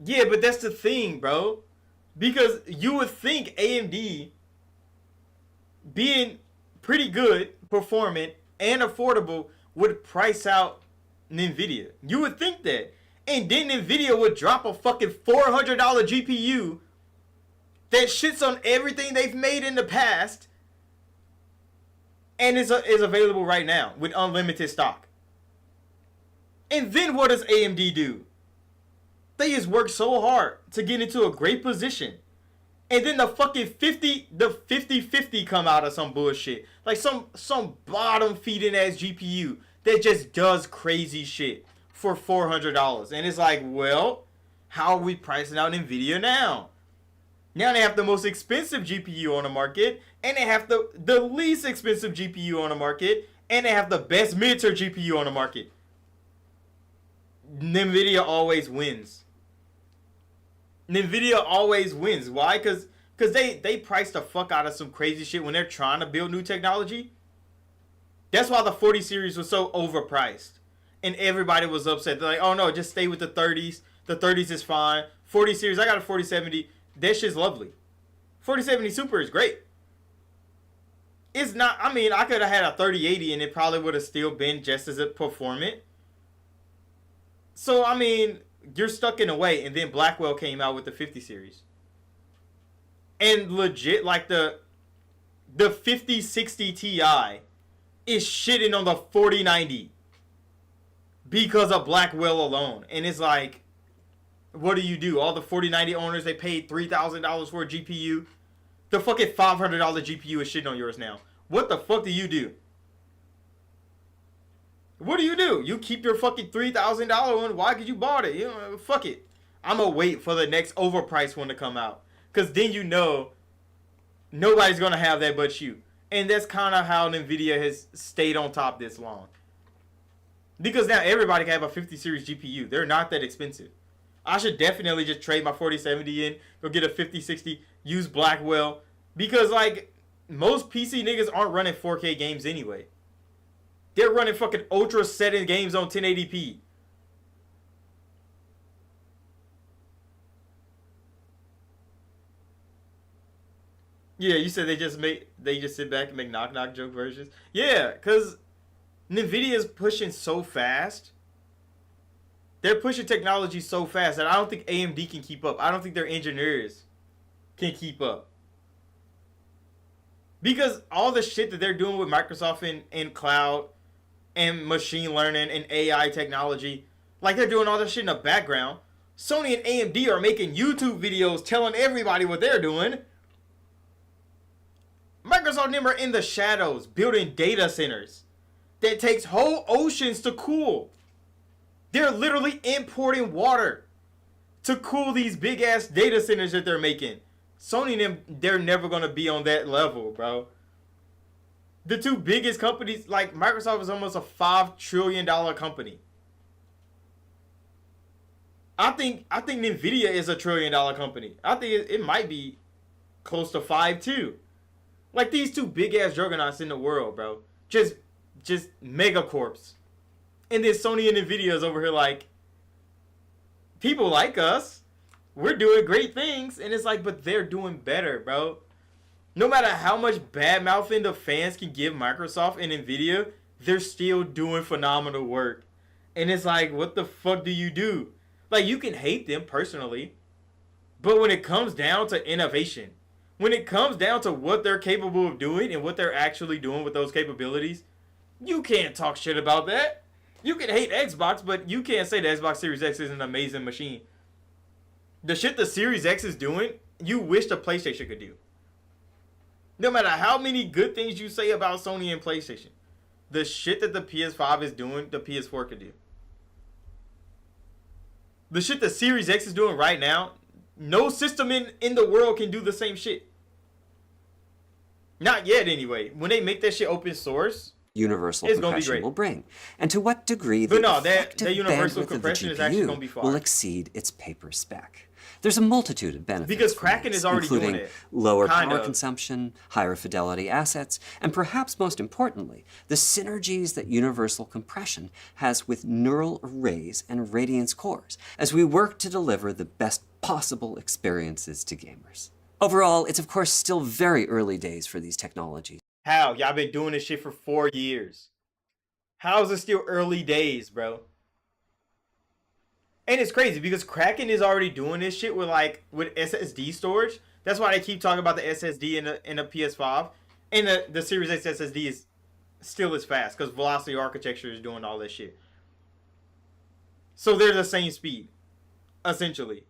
Yeah, but that's the thing, bro. Because you would think AMD being pretty good, performant, and affordable would price out Nvidia. You would think that. And then Nvidia would drop a fucking $400 GPU that shits on everything they've made in the past and is available right now with unlimited stock. And then what does AMD do? They just work so hard to get into a great position. And then the fucking 50-50 come out of some bullshit. Like some bottom feeding ass GPU that just does crazy shit for $400. And it's like, well, how are we pricing out Nvidia now? Now they have the most expensive GPU on the market, and they have the least expensive GPU on the market, and they have the best mid-tier GPU on the market. Nvidia always wins. Nvidia always wins. Why? Because they price the fuck out of some crazy shit when they're trying to build new technology. That's why the 40 series was so overpriced. And everybody was upset. They're like, oh no, just stay with the 30s. The 30s is fine. 40 series, I got a 4070. That shit's lovely. 4070 Super is great. It's not, I mean, I could have had a 3080 and it probably would have still been just as performant. So, I mean, you're stuck in a way. And then Blackwell came out with the 50 series. And legit, like the 5060 Ti is shitting on the 4090 because of Blackwell alone. And it's like, what do? All the 4090 owners, they paid $3,000 for a GPU. The fucking $500 GPU is shitting on yours now. What the fuck do you do? What do? You keep your fucking $3,000 one. Why? Because you bought it. You know, fuck it. I'm going to wait for the next overpriced one to come out. Because then you know nobody's going to have that but you. And that's kind of how NVIDIA has stayed on top this long. Because now everybody can have a 50 series GPU. They're not that expensive. I should definitely just trade my 4070 in, go get a 5060, use Blackwell. Because, like, most PC niggas aren't running 4K games anyway. They're running fucking ultra setting games on 1080p. Yeah, you said they just sit back and make knock-knock joke versions? Yeah, because NVIDIA is pushing so fast They're pushing technology so fast that I don't think AMD can keep up. I don't think their engineers can keep up. Because all the shit that they're doing with Microsoft and cloud and machine learning and AI technology, like they're doing all that shit in the background. Sony and AMD are making YouTube videos telling everybody what they're doing. Microsoft and them are in the shadows building data centers that takes whole oceans to cool. They're literally importing water to cool these big ass data centers that they're making. Sony and them, they're never gonna be on that level, bro. The two biggest companies, like Microsoft is almost a $5 trillion company. I think Nvidia is a $1 trillion company. I think it might be close to 5 too. Like these two big ass juggernauts in the world, bro. Just megacorps. And then Sony and Nvidia is over here like, people like us. We're doing great things. And it's like, but they're doing better, bro. No matter how much bad mouthing the fans can give Microsoft and Nvidia, they're still doing phenomenal work. And it's like, what the fuck do you do? Like, you can hate them personally, but when it comes down to innovation, when it comes down to what they're capable of doing and what they're actually doing with those capabilities, you can't talk shit about that. You can hate Xbox, but you can't say the Xbox Series X is an amazing machine. The shit the Series X is doing, you wish the PlayStation could do. No matter how many good things you say about Sony and PlayStation, the shit that the PS5 is doing, the PS4 could do. The shit the Series X is doing right now, no system in the world can do the same shit. Not yet, anyway. When they make that shit open source, universal it's gonna be compression great. will bring, and to what degree But the no, that effective universal bandwidth compression of is the actually GPU gonna be fine. will exceed its paper spec. There's a multitude of benefits Because from Kraken this, is already doing including it. lower Kind power of. consumption, higher fidelity assets, and perhaps most importantly, the synergies that universal compression has with neural arrays and radiance cores as we work to deliver the best possible experiences to gamers. Overall, it's of course still very early days for these technologies. how? Y'all been doing this shit for 4 years. How is it still early days, bro? And it's crazy because Kraken is already doing this shit with SSD storage. That's why they keep talking about the SSD in the PS5. And the Series X SSD is still as fast because Velocity Architecture is doing all this shit. So they're the same speed, essentially.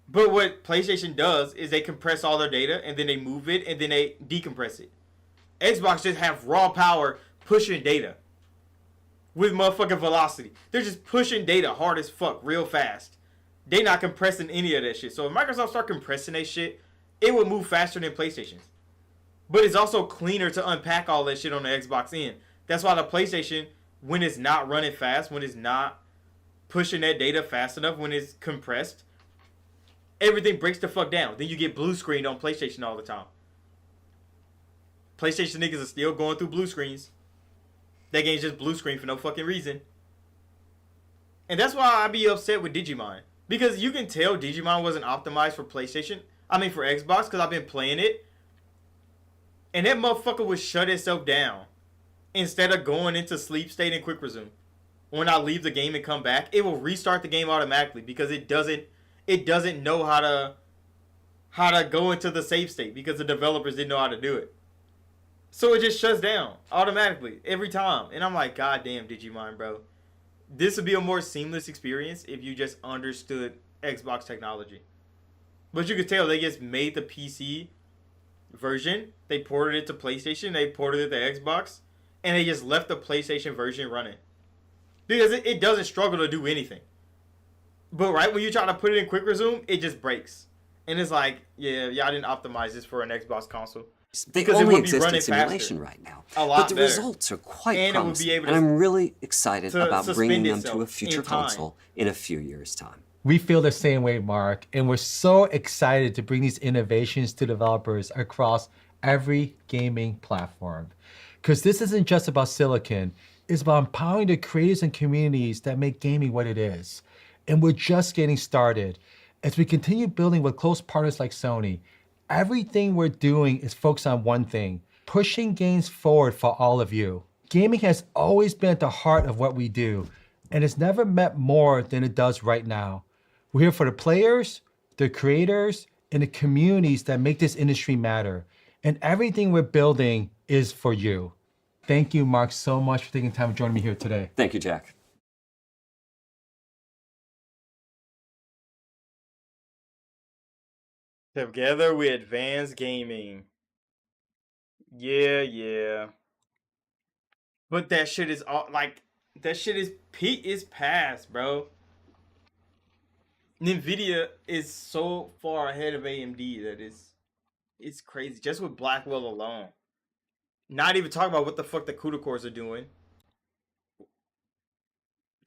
But what PlayStation does is they compress all their data and then they move it and then they decompress it. Xbox just have raw power pushing data with motherfucking velocity. They're just pushing data hard as fuck real fast. They not compressing any of that shit. So if Microsoft start compressing that shit, it would move faster than PlayStation's. But it's also cleaner to unpack all that shit on the Xbox end. That's why the PlayStation, when it's not running fast, when it's not pushing that data fast enough, when it's compressed, everything breaks the fuck down. Then you get blue screened on PlayStation all the time. PlayStation niggas are still going through blue screens. That game's just blue screen for no fucking reason. And that's why I be upset with Digimon. Because you can tell Digimon wasn't optimized for PlayStation. I mean for Xbox, because I've been playing it. And that motherfucker would shut itself down. Instead of going into sleep state and quick resume. When I leave the game and come back, it will restart the game automatically. Because it doesn't know how to go into the save state. Because the developers didn't know how to do it. So it just shuts down automatically every time. And I'm like, God damn, Digimon, bro. This would be a more seamless experience if you just understood Xbox technology. But you could tell they just made the PC version. They ported it to PlayStation. They ported it to Xbox. And they just left the PlayStation version running. Because it doesn't struggle to do anything. But right when you try to put it in quick resume, it just breaks. And it's like, yeah, y'all didn't optimize this for an Xbox console. They Because it only would be exist in running simulation faster. right now, A lot but the better. results are quite And it would be promising, able and to- I'm really excited to about bringing suspend them to a itself future in time. console in a few years' time. We feel the same way, Mark, and we're so excited to bring these innovations to developers across every gaming platform. Because this isn't just about silicon, it's about empowering the creators and communities that make gaming what it is. And we're just getting started. As we continue building with close partners like Sony, everything we're doing is focused on one thing: pushing games forward for all of you. Gaming has always been at the heart of what we do. and it's never meant more than it does right now. We're here for the players, the creators, and the communities that make this industry matter. And everything we're building is for you. Thank you, Mark, so much for taking time to join me here today. Thank you, Jack. Together we advance gaming. Yeah. But that shit is all like that shit is peak is past, bro. Nvidia is so far ahead of AMD that it's crazy. Just with Blackwell alone. Not even talking about what the fuck the CUDA cores are doing.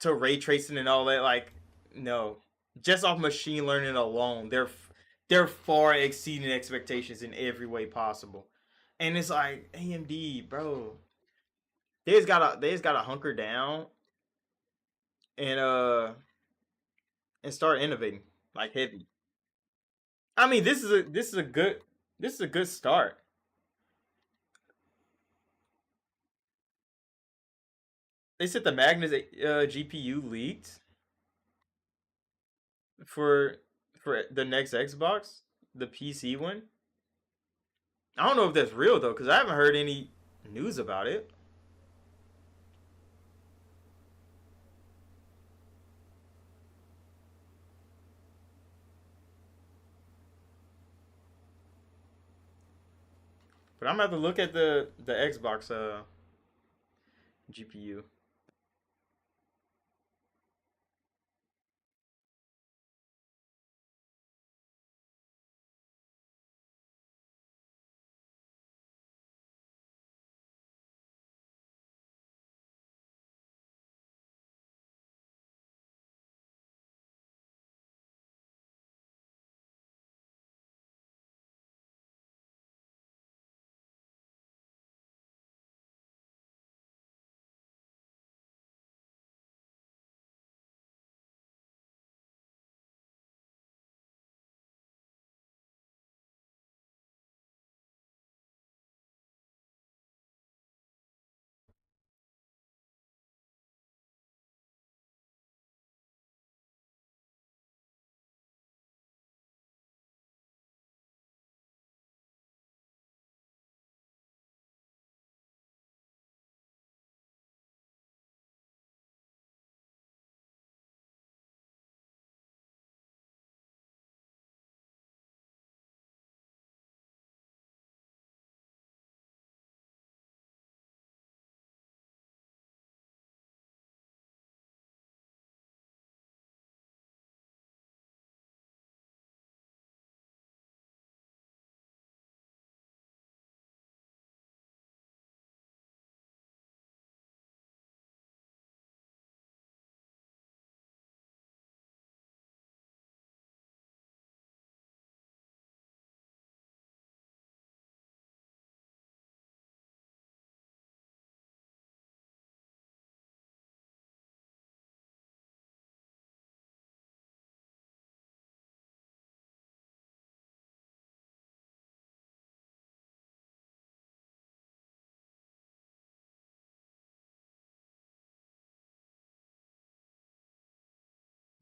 To ray tracing and all that, like, no. Just off machine learning alone, they're far exceeding expectations in every way possible. And it's like, AMD, bro. They just gotta hunker down and start innovating like heavy. I mean, this is a good start. They said the Magnus GPU leaked for the next Xbox, the PC one. I don't know if that's real though, because I haven't heard any news about it. But I'm gonna have to look at the Xbox GPU.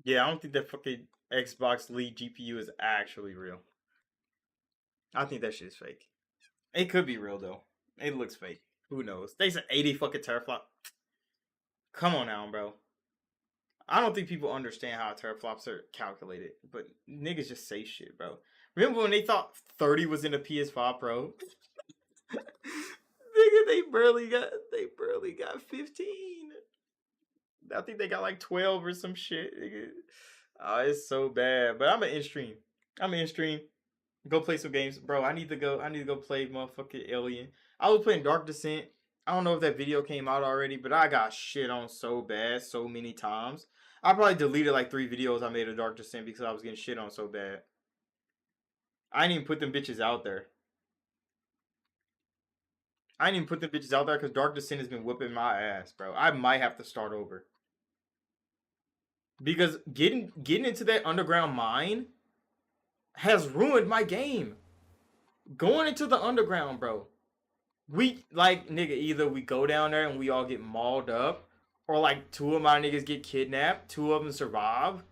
Yeah, I don't think that fucking Xbox Lead GPU is actually real. I think that shit is fake. It could be real though. It looks fake. Who knows? They said 80 fucking teraflop. Come on now, bro. I don't think people understand how teraflops are calculated, but niggas just say shit, bro. Remember when they thought 30 was in a PS5 Pro? Nigga, they barely got 15. I think they got like 12 or some shit. Nigga. Oh, it's so bad. But I'm in stream. Go play some games. Bro, I need to go play motherfucking Alien. I was playing Dark Descent. I don't know if that video came out already, but I got shit on so bad so many times. I probably deleted like 3 videos I made of Dark Descent because I was getting shit on so bad. I didn't even put them bitches out there. Because Dark Descent has been whipping my ass, bro. I might have to start over. Because getting into that underground mine has ruined my game. Going into the underground, bro. We, like, nigga, either we go down there and we all get mauled up, or like 2 of my niggas get kidnapped, 2 of them survive.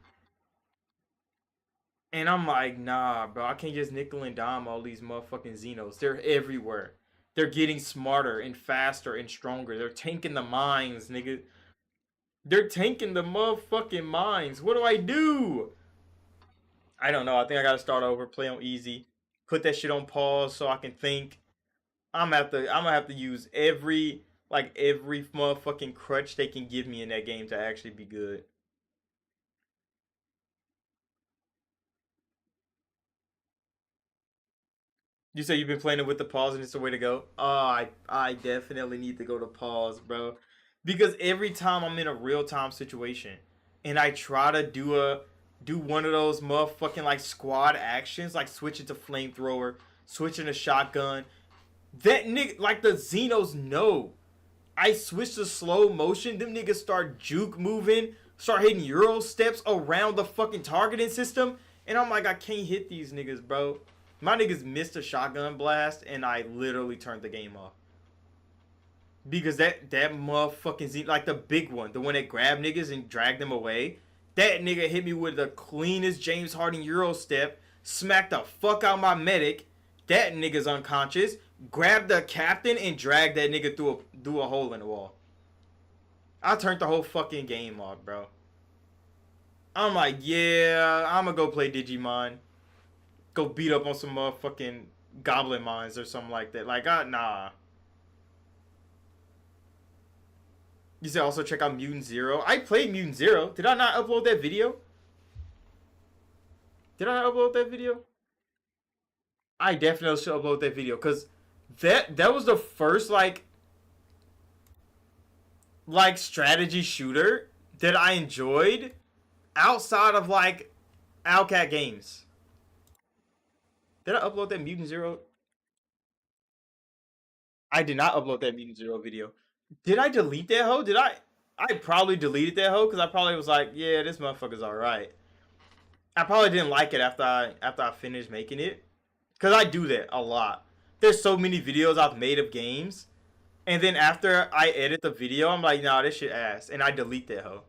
And I'm like, nah, bro, I can't just nickel and dime all these motherfucking Xenos. They're everywhere. They're getting smarter and faster and stronger. They're tanking the mines, nigga. They're tanking the motherfucking mines. What do I do? I don't know. I think I gotta start over, play on easy, put that shit on pause so I can think. I'm gonna have to use every motherfucking crutch they can give me in that game to actually be good. You say you've been playing it with the pause and it's the way to go? Oh, I definitely need to go to pause, bro. Because every time I'm in a real-time situation and I try to do one of those motherfucking like squad actions, like switching to flamethrower, switching to shotgun, that nigga, like the Xenos know. I switch to slow motion, them niggas start juke moving, start hitting Euro steps around the fucking targeting system, and I'm like, I can't hit these niggas, bro. My niggas missed a shotgun blast, and I literally turned the game off. Because that motherfucking Z, like the big one, the one that grabbed niggas and dragged them away, that nigga hit me with the cleanest James Harden Euro step, smacked the fuck out my medic, that nigga's unconscious, grabbed the captain and dragged that nigga through a hole in the wall. I turned the whole fucking game off, bro. I'm like, yeah, I'm gonna go play Digimon. Go beat up on some motherfucking goblin mines or something like that. Like, nah. You said also check out Mutant Zero. I played Mutant Zero. Did I not upload that video? Did I not upload that video? I definitely should upload that video because that was the first like strategy shooter that I enjoyed outside of like Owlcat games. Did I upload that Mutant Zero? I did not upload that Mutant Zero video. Did I delete that hoe? I probably deleted that hoe because I probably was like, yeah, this motherfucker's alright. I probably didn't like it after I finished making it. Because I do that a lot. There's so many videos I've made of games. And then after I edit the video, I'm like, nah, this shit ass. And I delete that hoe.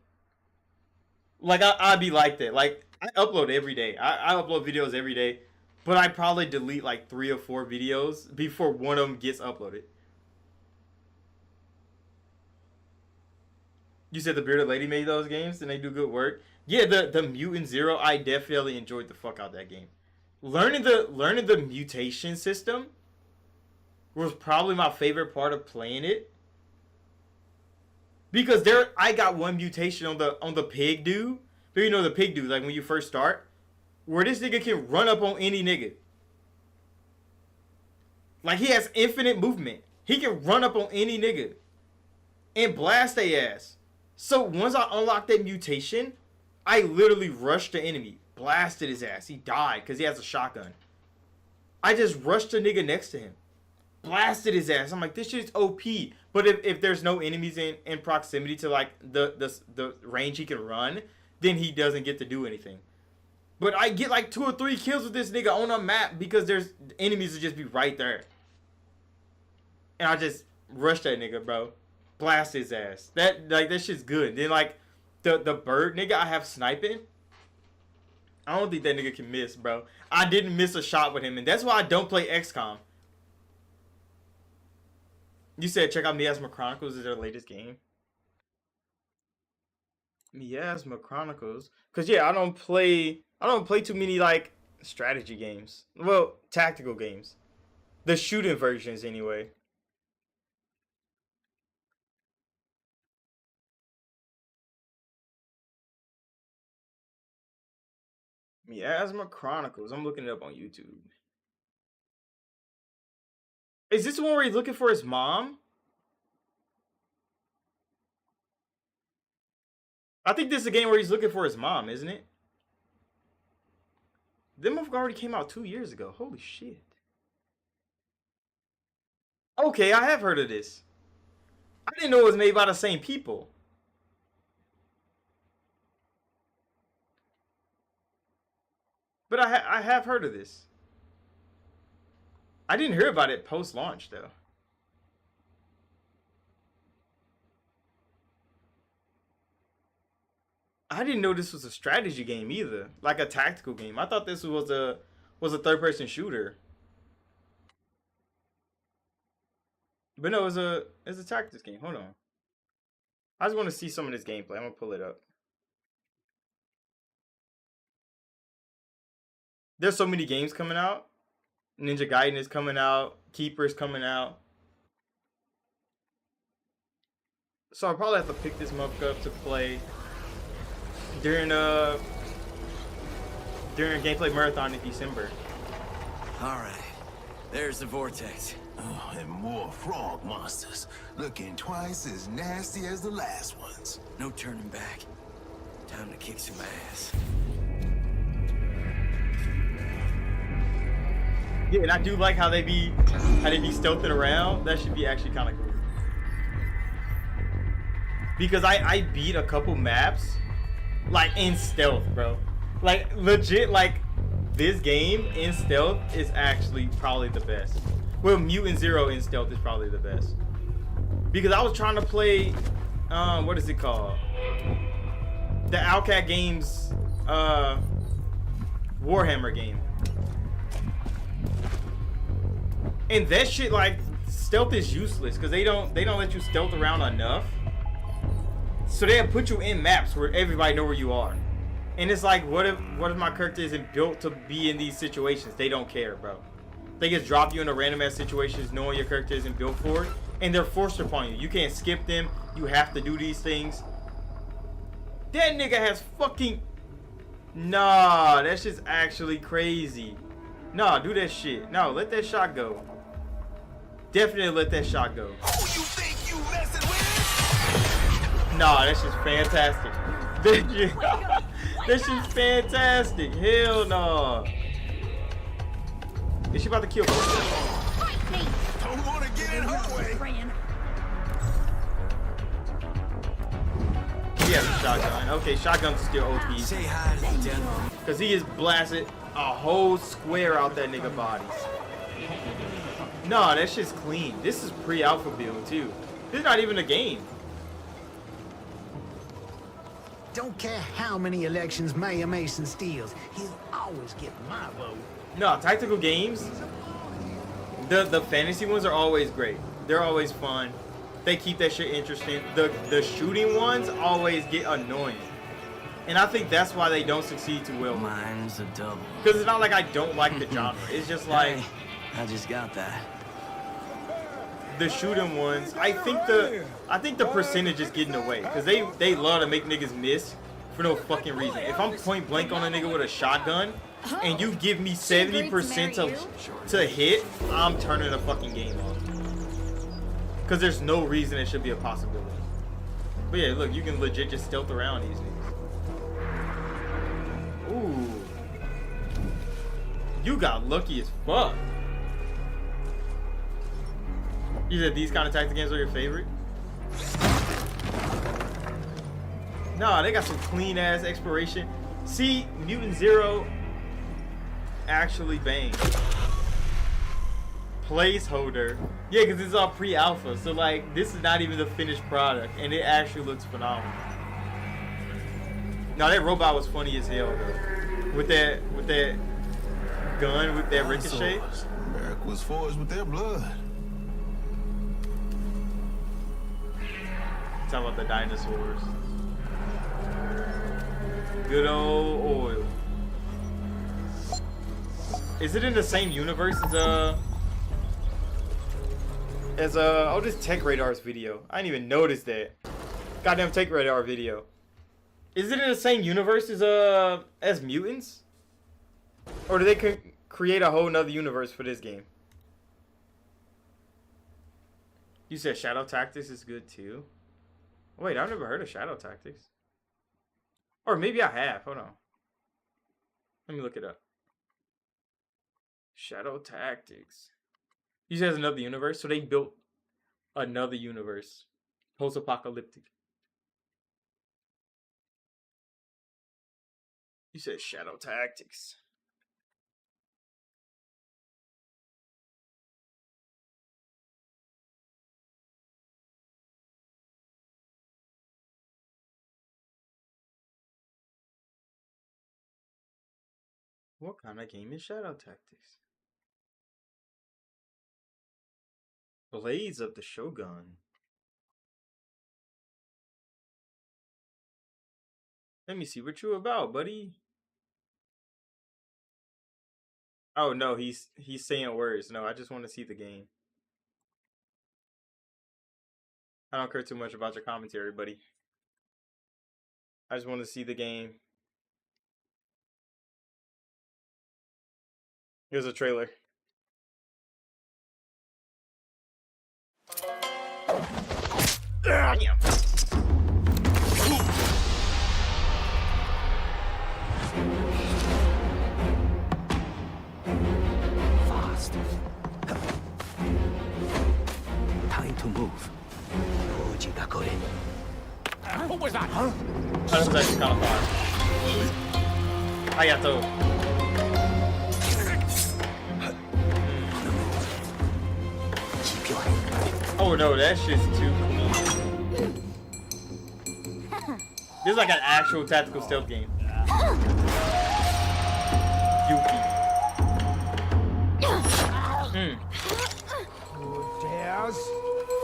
Like, I'd be like that. Like, I upload every day. I upload videos every day. But I probably delete like 3 or 4 videos before one of them gets uploaded. You said the Bearded Lady made those games and they do good work. Yeah, the Mutant Zero, I definitely enjoyed the fuck out that game. Learning the mutation system was probably my favorite part of playing it. Because I got one mutation on the pig dude. But you know the pig dude, like when you first start, where this nigga can run up on any nigga. Like he has infinite movement. He can run up on any nigga and blast their ass. So once I unlocked that mutation, I literally rushed the enemy, blasted his ass. He died because he has a shotgun. I just rushed the nigga next to him, blasted his ass. I'm like, this shit's OP. But if there's no enemies in proximity to like the range he can run, then he doesn't get to do anything. But I get like 2 or 3 kills with this nigga on a map because there's enemies that just be right there. And I just rush that nigga, bro. Blast his ass. That shit's good. Then like the bird nigga I have sniping. I don't think that nigga can miss, bro. I didn't miss a shot with him, and that's why I don't play XCOM. You said check out Miasma Chronicles is their latest game. Miasma Chronicles, cause yeah, I don't play too many like strategy games. Well, tactical games, the shooting versions anyway. Miasma Chronicles. I'm looking it up on YouTube. Is this the one where he's looking for his mom? I think this is a game where he's looking for his mom, isn't it? This motherfucker already came out 2 years ago. Holy shit. Okay, I have heard of this. I didn't know it was made by the same people. But I have heard of this. I didn't hear about it post-launch, though. I didn't know this was a strategy game either, like a tactical game. I thought this was a third-person shooter. But no, it's a tactics game. Hold on. I just want to see some of this gameplay. I'm gonna pull it up. There's so many games coming out. Ninja Gaiden is coming out. Keeper's coming out. So I'll probably have to pick this motherfucker up to play during gameplay marathon in December. All right, there's the vortex. Oh, and more frog monsters, looking twice as nasty as the last ones. No turning back. Time to kick some ass. Yeah, and I do like how they be stealthing around. That should be actually kind of cool. Because I beat a couple maps like in stealth, bro. Like legit, like this game in stealth is actually probably the best. Well, Mutant Zero in stealth is probably the best. Because I was trying to play, what is it called? The Owlcat Games, Warhammer game. And that shit, like, stealth is useless because they don't let you stealth around enough. So they put you in maps where everybody know where you are. And it's like, what if my character isn't built to be in these situations? They don't care, bro. They just drop you into random ass situations knowing your character isn't built for it, and they're forced upon you. You can't skip them. You have to do these things. That nigga has fucking... Nah, that shit's actually crazy. Nah, do that shit. No, let that shot go. Definitely let that shot go. Who you think you messing with? Nah, that shit's fantastic. That shit's fantastic. Hell no. Is she about to kill both of them? Don't want to get in her way. He has a shotgun. Okay, shotgun's still OP. Say hi to the gentleman. Because he has blasted a whole square out that nigga body. Nah, that shit's clean. This is pre-alpha build too. This is not even a game. Don't care how many elections Mayor Mason steals, he'll always get my vote. No, tactical games, the fantasy ones are always great. They're always fun. They keep that shit interesting. The shooting ones always get annoying. And I think that's why they don't succeed too well. Mine's a double. Because it's not like I don't like the genre. It's just like... Hey, I just got that. The shooting ones, I think the percentage is getting away. Because they love to make niggas miss for no fucking reason. If I'm point blank on a nigga with a shotgun, and you give me 70% to hit, I'm turning the fucking game off. Because there's no reason it should be a possibility. But yeah, look, you can legit just stealth around these niggas. Ooh. You got lucky as fuck. You said these kind of tactical games are your favorite? Nah, they got some clean ass exploration. See, Mutant Zero actually bang. Placeholder. Yeah, because it's all pre-alpha. So like this is not even the finished product. And it actually looks phenomenal. Now that robot was funny as hell though. With that gun, with that ricochet. America was forged with their blood. Talk about the dinosaurs. Good old oil. Is it in the same universe as oh, this Tech Radar's video? I didn't even notice that. Goddamn Tech Radar video. Is it in the same universe as Mutants? Or do they create a whole nother universe for this game? You said Shadow Tactics is good too? Wait, I've never heard of Shadow Tactics. Or maybe I have. Hold on. Let me look it up. Shadow Tactics. You said it's another universe? So they built another universe. Post-apocalyptic. You said Shadow Tactics. What kind of game is Shadow Tactics? Blades of the Shogun. Let me see what you about, buddy. Oh no, he's saying words. No, I just want to see the game. I don't care too much about your commentary, buddy. I just want to see the game. Here's a trailer. Damn. Fast. Time to move. What was that? Huh? That was actually kind of fun. Hayato. Keep your head. Oh no, that shit's too clean. This is like an actual tactical stealth game. Yuki.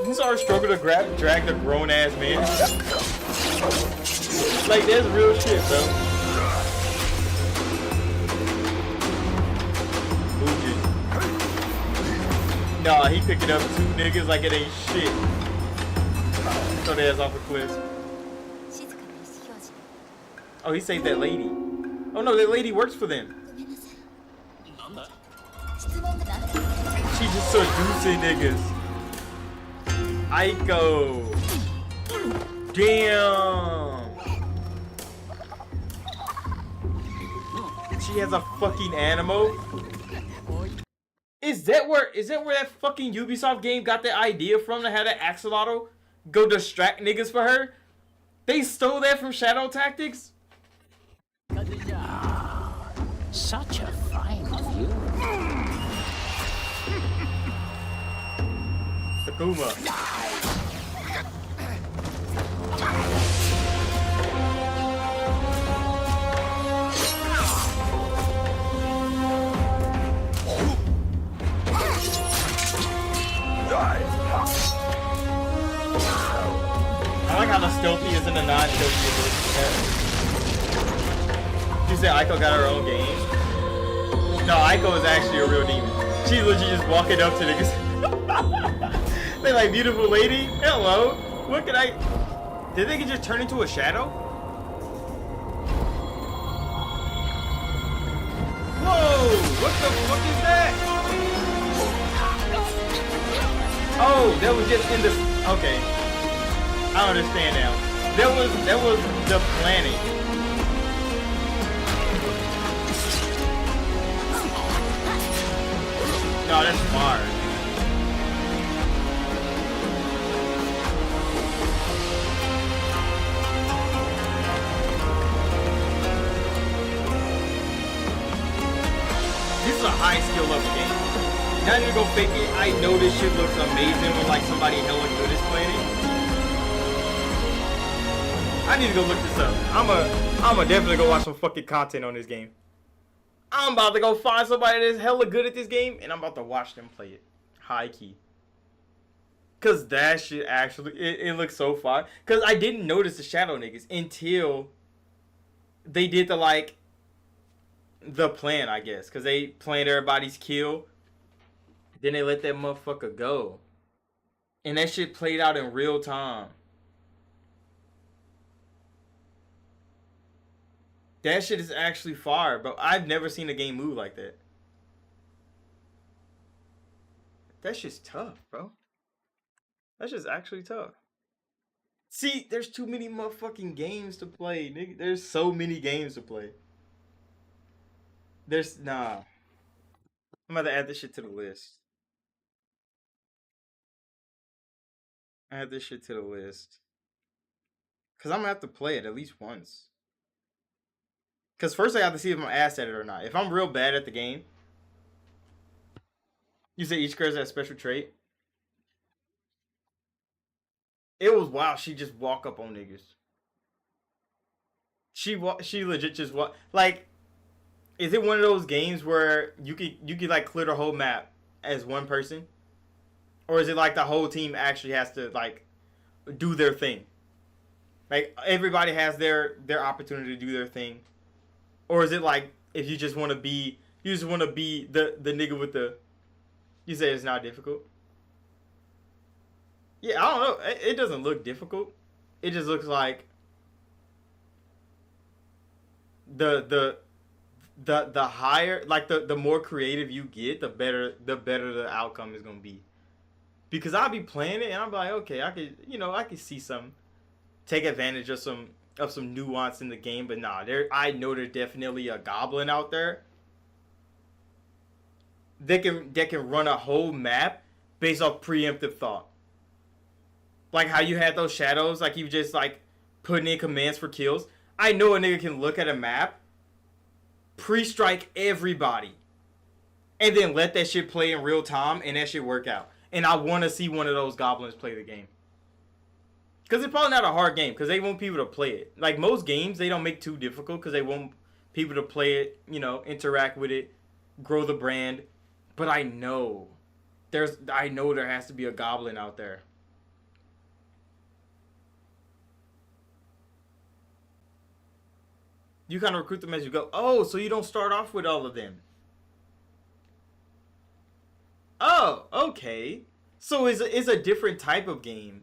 This is our struggle to drag the grown ass man. Like that's real shit, bro. Nah, he picked it up 2 niggas like it ain't shit. Throw their ass off the cliff. Oh, he saved that lady. Oh no, that lady works for them. She just seducing niggas. Aiko. Damn. She has a fucking animal. Is that where that fucking Ubisoft game got the idea from to have that axolotl go distract niggas for her? They stole that from Shadow Tactics? Such a fine view. Takuma. I like how the stealthy is in the non-stealthy ability. You said Aiko got her own game? No, Aiko is actually a real demon. She's legit just walking up to niggas. They like, beautiful lady, hello. What can I... Did they just turn into a shadow? Whoa! What the fuck is that? Oh, that was just in the... Okay. I understand now. That was the planning. No, that's smart. This is a high skill level game. Not even go fake it. I know this shit looks amazing when like somebody hella good is playing it. I need to go look this up. I'ma definitely go watch some fucking content on this game. I'm about to go find somebody that's hella good at this game and I'm about to watch them play it. High key. Cause that shit actually it looks so fun. Cause I didn't notice the shadow niggas until they did the plan, I guess. Cause they planned everybody's kill. Then they let that motherfucker go. And that shit played out in real time. That shit is actually fire, but I've never seen a game move like that. That shit's tough, bro. That shit's actually tough. See, there's too many motherfucking games to play, nigga. There's so many games to play. Nah. I'm about to add this shit to the list. Add this shit to the list. Cause I'm gonna have to play it at least once. Cause first I have to see if I'm ass at it or not. If I'm real bad at the game. You say each character has a special trait. It was wild. She just walk up on niggas. She legit just walk like. Is it one of those games where you could like clear the whole map as one person, or is it like the whole team actually has to like do their thing? Like everybody has their opportunity to do their thing, or is it like if you just want to be the nigga with the? You say it's not difficult. Yeah, I don't know. It doesn't look difficult. It just looks like the higher, like the more creative you get, the better the outcome is gonna be. Because I'll be playing it and I'm like, okay, I could see some, take advantage of some nuance in the game, but nah, I know there's definitely a goblin out there. They can run a whole map based off preemptive thought. Like how you had those shadows, like you just like putting in commands for kills. I know a nigga can look at a map, pre-strike everybody, and then let that shit play in real time and that shit work out. And I want to see one of those goblins play the game. Because it's probably not a hard game, because they want people to play it. Like most games, they don't make too difficult because they want people to play it, interact with it, grow the brand. But I know there has to be a goblin out there. You kind of recruit them as you go. Oh, so you don't start off with all of them. Oh, okay. So it's a different type of game.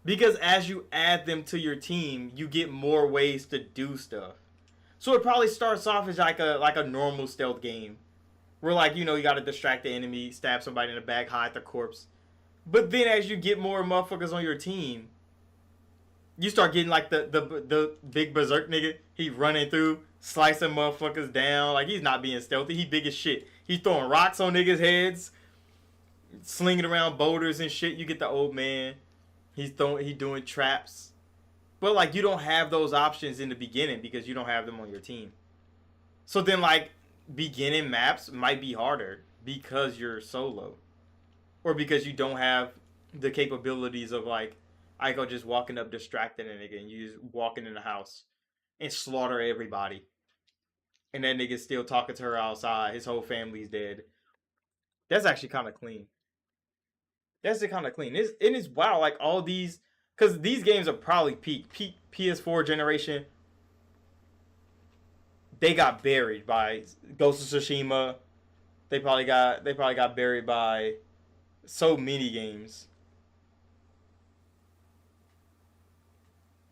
Because as you add them to your team, you get more ways to do stuff. So it probably starts off as like a normal stealth game. Where like, you got to distract the enemy, stab somebody in the back, hide the corpse. But then as you get more motherfuckers on your team, you start getting like the big berserk nigga. He running through, slicing motherfuckers down. Like he's not being stealthy. He big as shit. He's throwing rocks on niggas' heads, slinging around boulders and shit. You get the old man. He doing traps. But like you don't have those options in the beginning because you don't have them on your team. So then like beginning maps might be harder because you're solo. Or because you don't have the capabilities of like Aiko just walking up distracting a nigga and you just walking in the house and slaughter everybody. And that nigga's still talking to her outside. His whole family's dead. That's actually kind of clean. That's kind of clean. It is wow, like all these, because these games are probably peak PS4 generation. They got buried by Ghost of Tsushima. They probably got buried by so many games.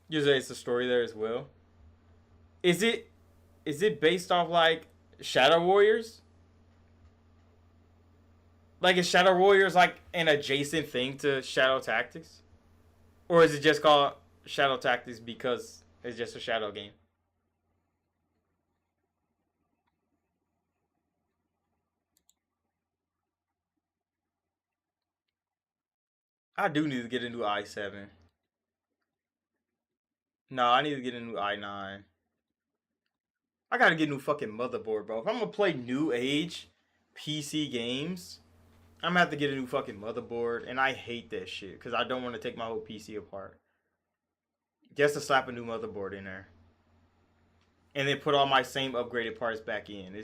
Usually it's a story there as well. Is it based off like Shadow Warriors? Like is Shadow Warriors like an adjacent thing to Shadow Tactics? Or is it just called Shadow Tactics because it's just a Shadow game? I do need to get a new i7. No, I need to get a new i9. I gotta get a new fucking motherboard, bro. If I'm gonna play new age PC games, I'm gonna have to get a new fucking motherboard. And I hate that shit because I don't want to take my whole PC apart. Just to slap a new motherboard in there. And then put all my same upgraded parts back in.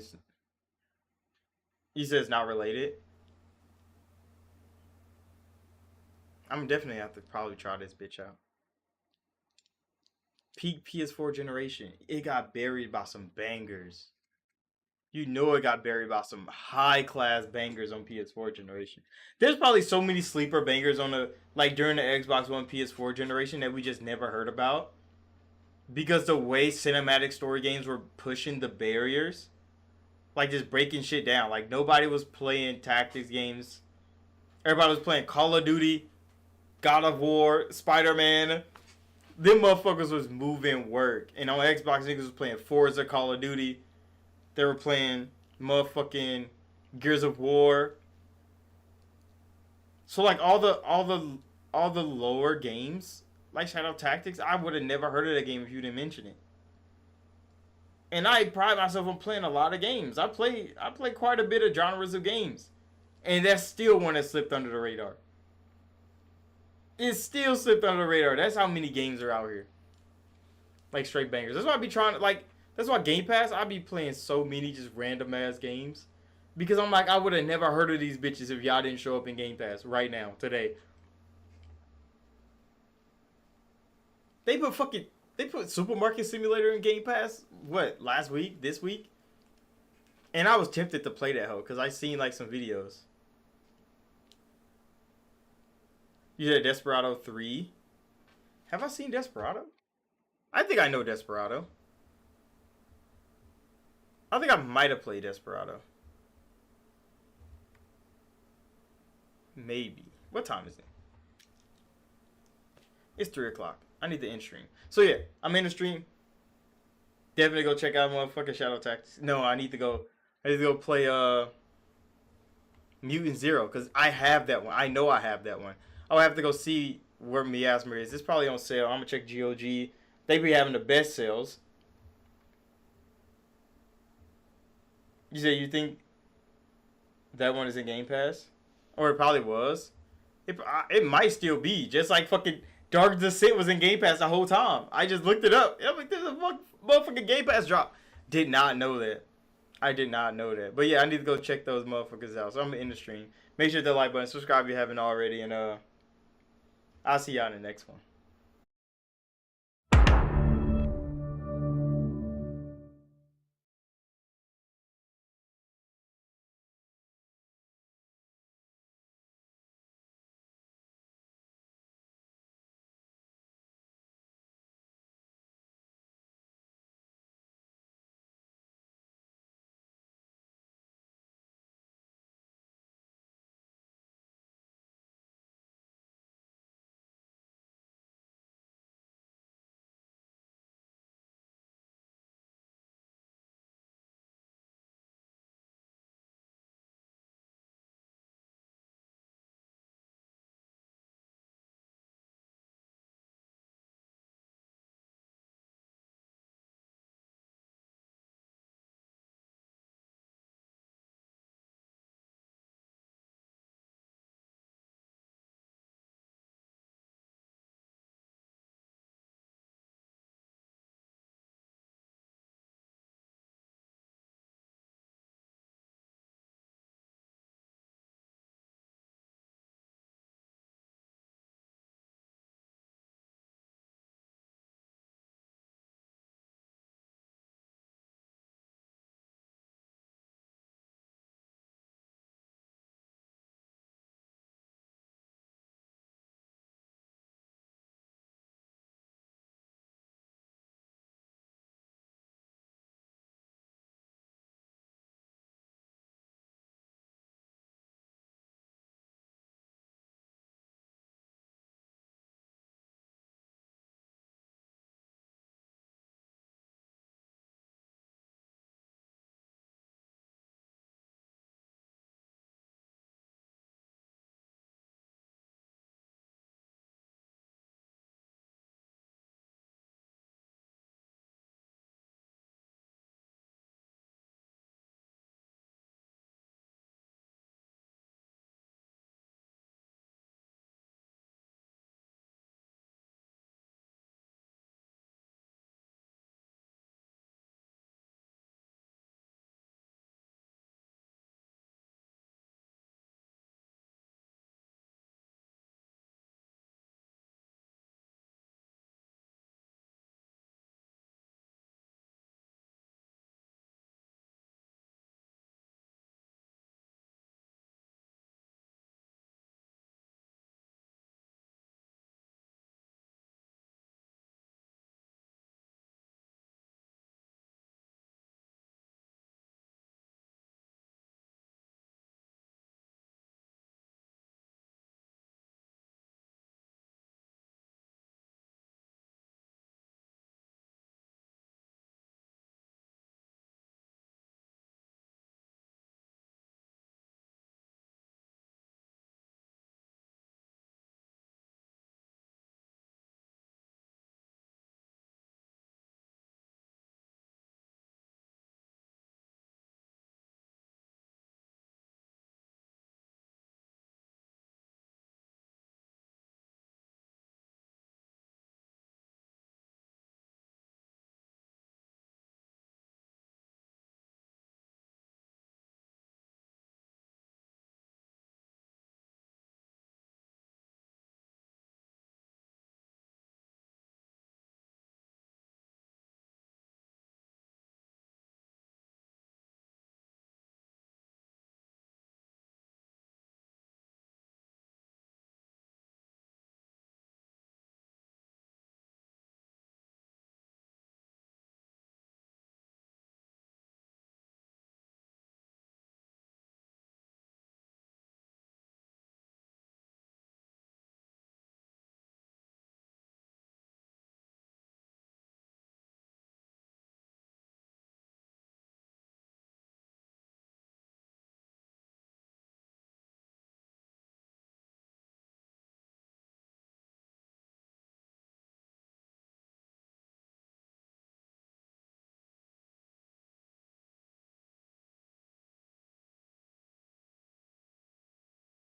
He says not related. I'm definitely have to probably try this bitch out. Peak PS4 generation. It got buried by some bangers. You know it got buried by some high class bangers on PS4 generation. There's probably so many sleeper bangers on during the Xbox One PS4 generation that we just never heard about. Because the way cinematic story games were pushing the barriers. Like just breaking shit down. Like nobody was playing tactics games. Everybody was playing Call of Duty, God of War, Spider-Man. Them motherfuckers was moving work. And on Xbox, niggas was playing Forza, Call of Duty. They were playing motherfucking Gears of War. So like all the lower games, like Shadow Tactics, I would have never heard of that game if you didn't mention it. And I pride myself on playing a lot of games. I play quite a bit of genres of games. And that's still one that slipped under the radar. It still slipped under the radar. That's how many games are out here. Like straight bangers. That's why I be trying to, like, That's why Game Pass, I be playing so many just random ass games. Because I'm like, I would have never heard of these bitches if y'all didn't show up in Game Pass right now, today. They put Supermarket Simulator in Game Pass, what, last week, this week? And I was tempted to play that hoe, because I seen like some videos. You said Desperado 3? Have I seen Desperado? I think I know Desperado. I think I might have played Desperado. Maybe. What time is it? It's 3 o'clock. I need to end stream. So yeah, I'm in the stream. Definitely go check out motherfucking Shadow Tactics. No, I need to go play Mutant Zero, because I have that one. I know I have that one. I'll have to go see where Miasma is. It's probably on sale. I'm gonna check GOG. They be having the best sales. You say you think that one is in Game Pass? Or it probably was. It might still be. Just like fucking Dark Descent was in Game Pass the whole time. I just looked it up. I'm like, there's a motherfucking Game Pass drop. Did not know that. I did not know that. But yeah, I need to go check those motherfuckers out. So I'm in the stream. Make sure to hit the like button. Subscribe if you haven't already. And I'll see y'all in the next one.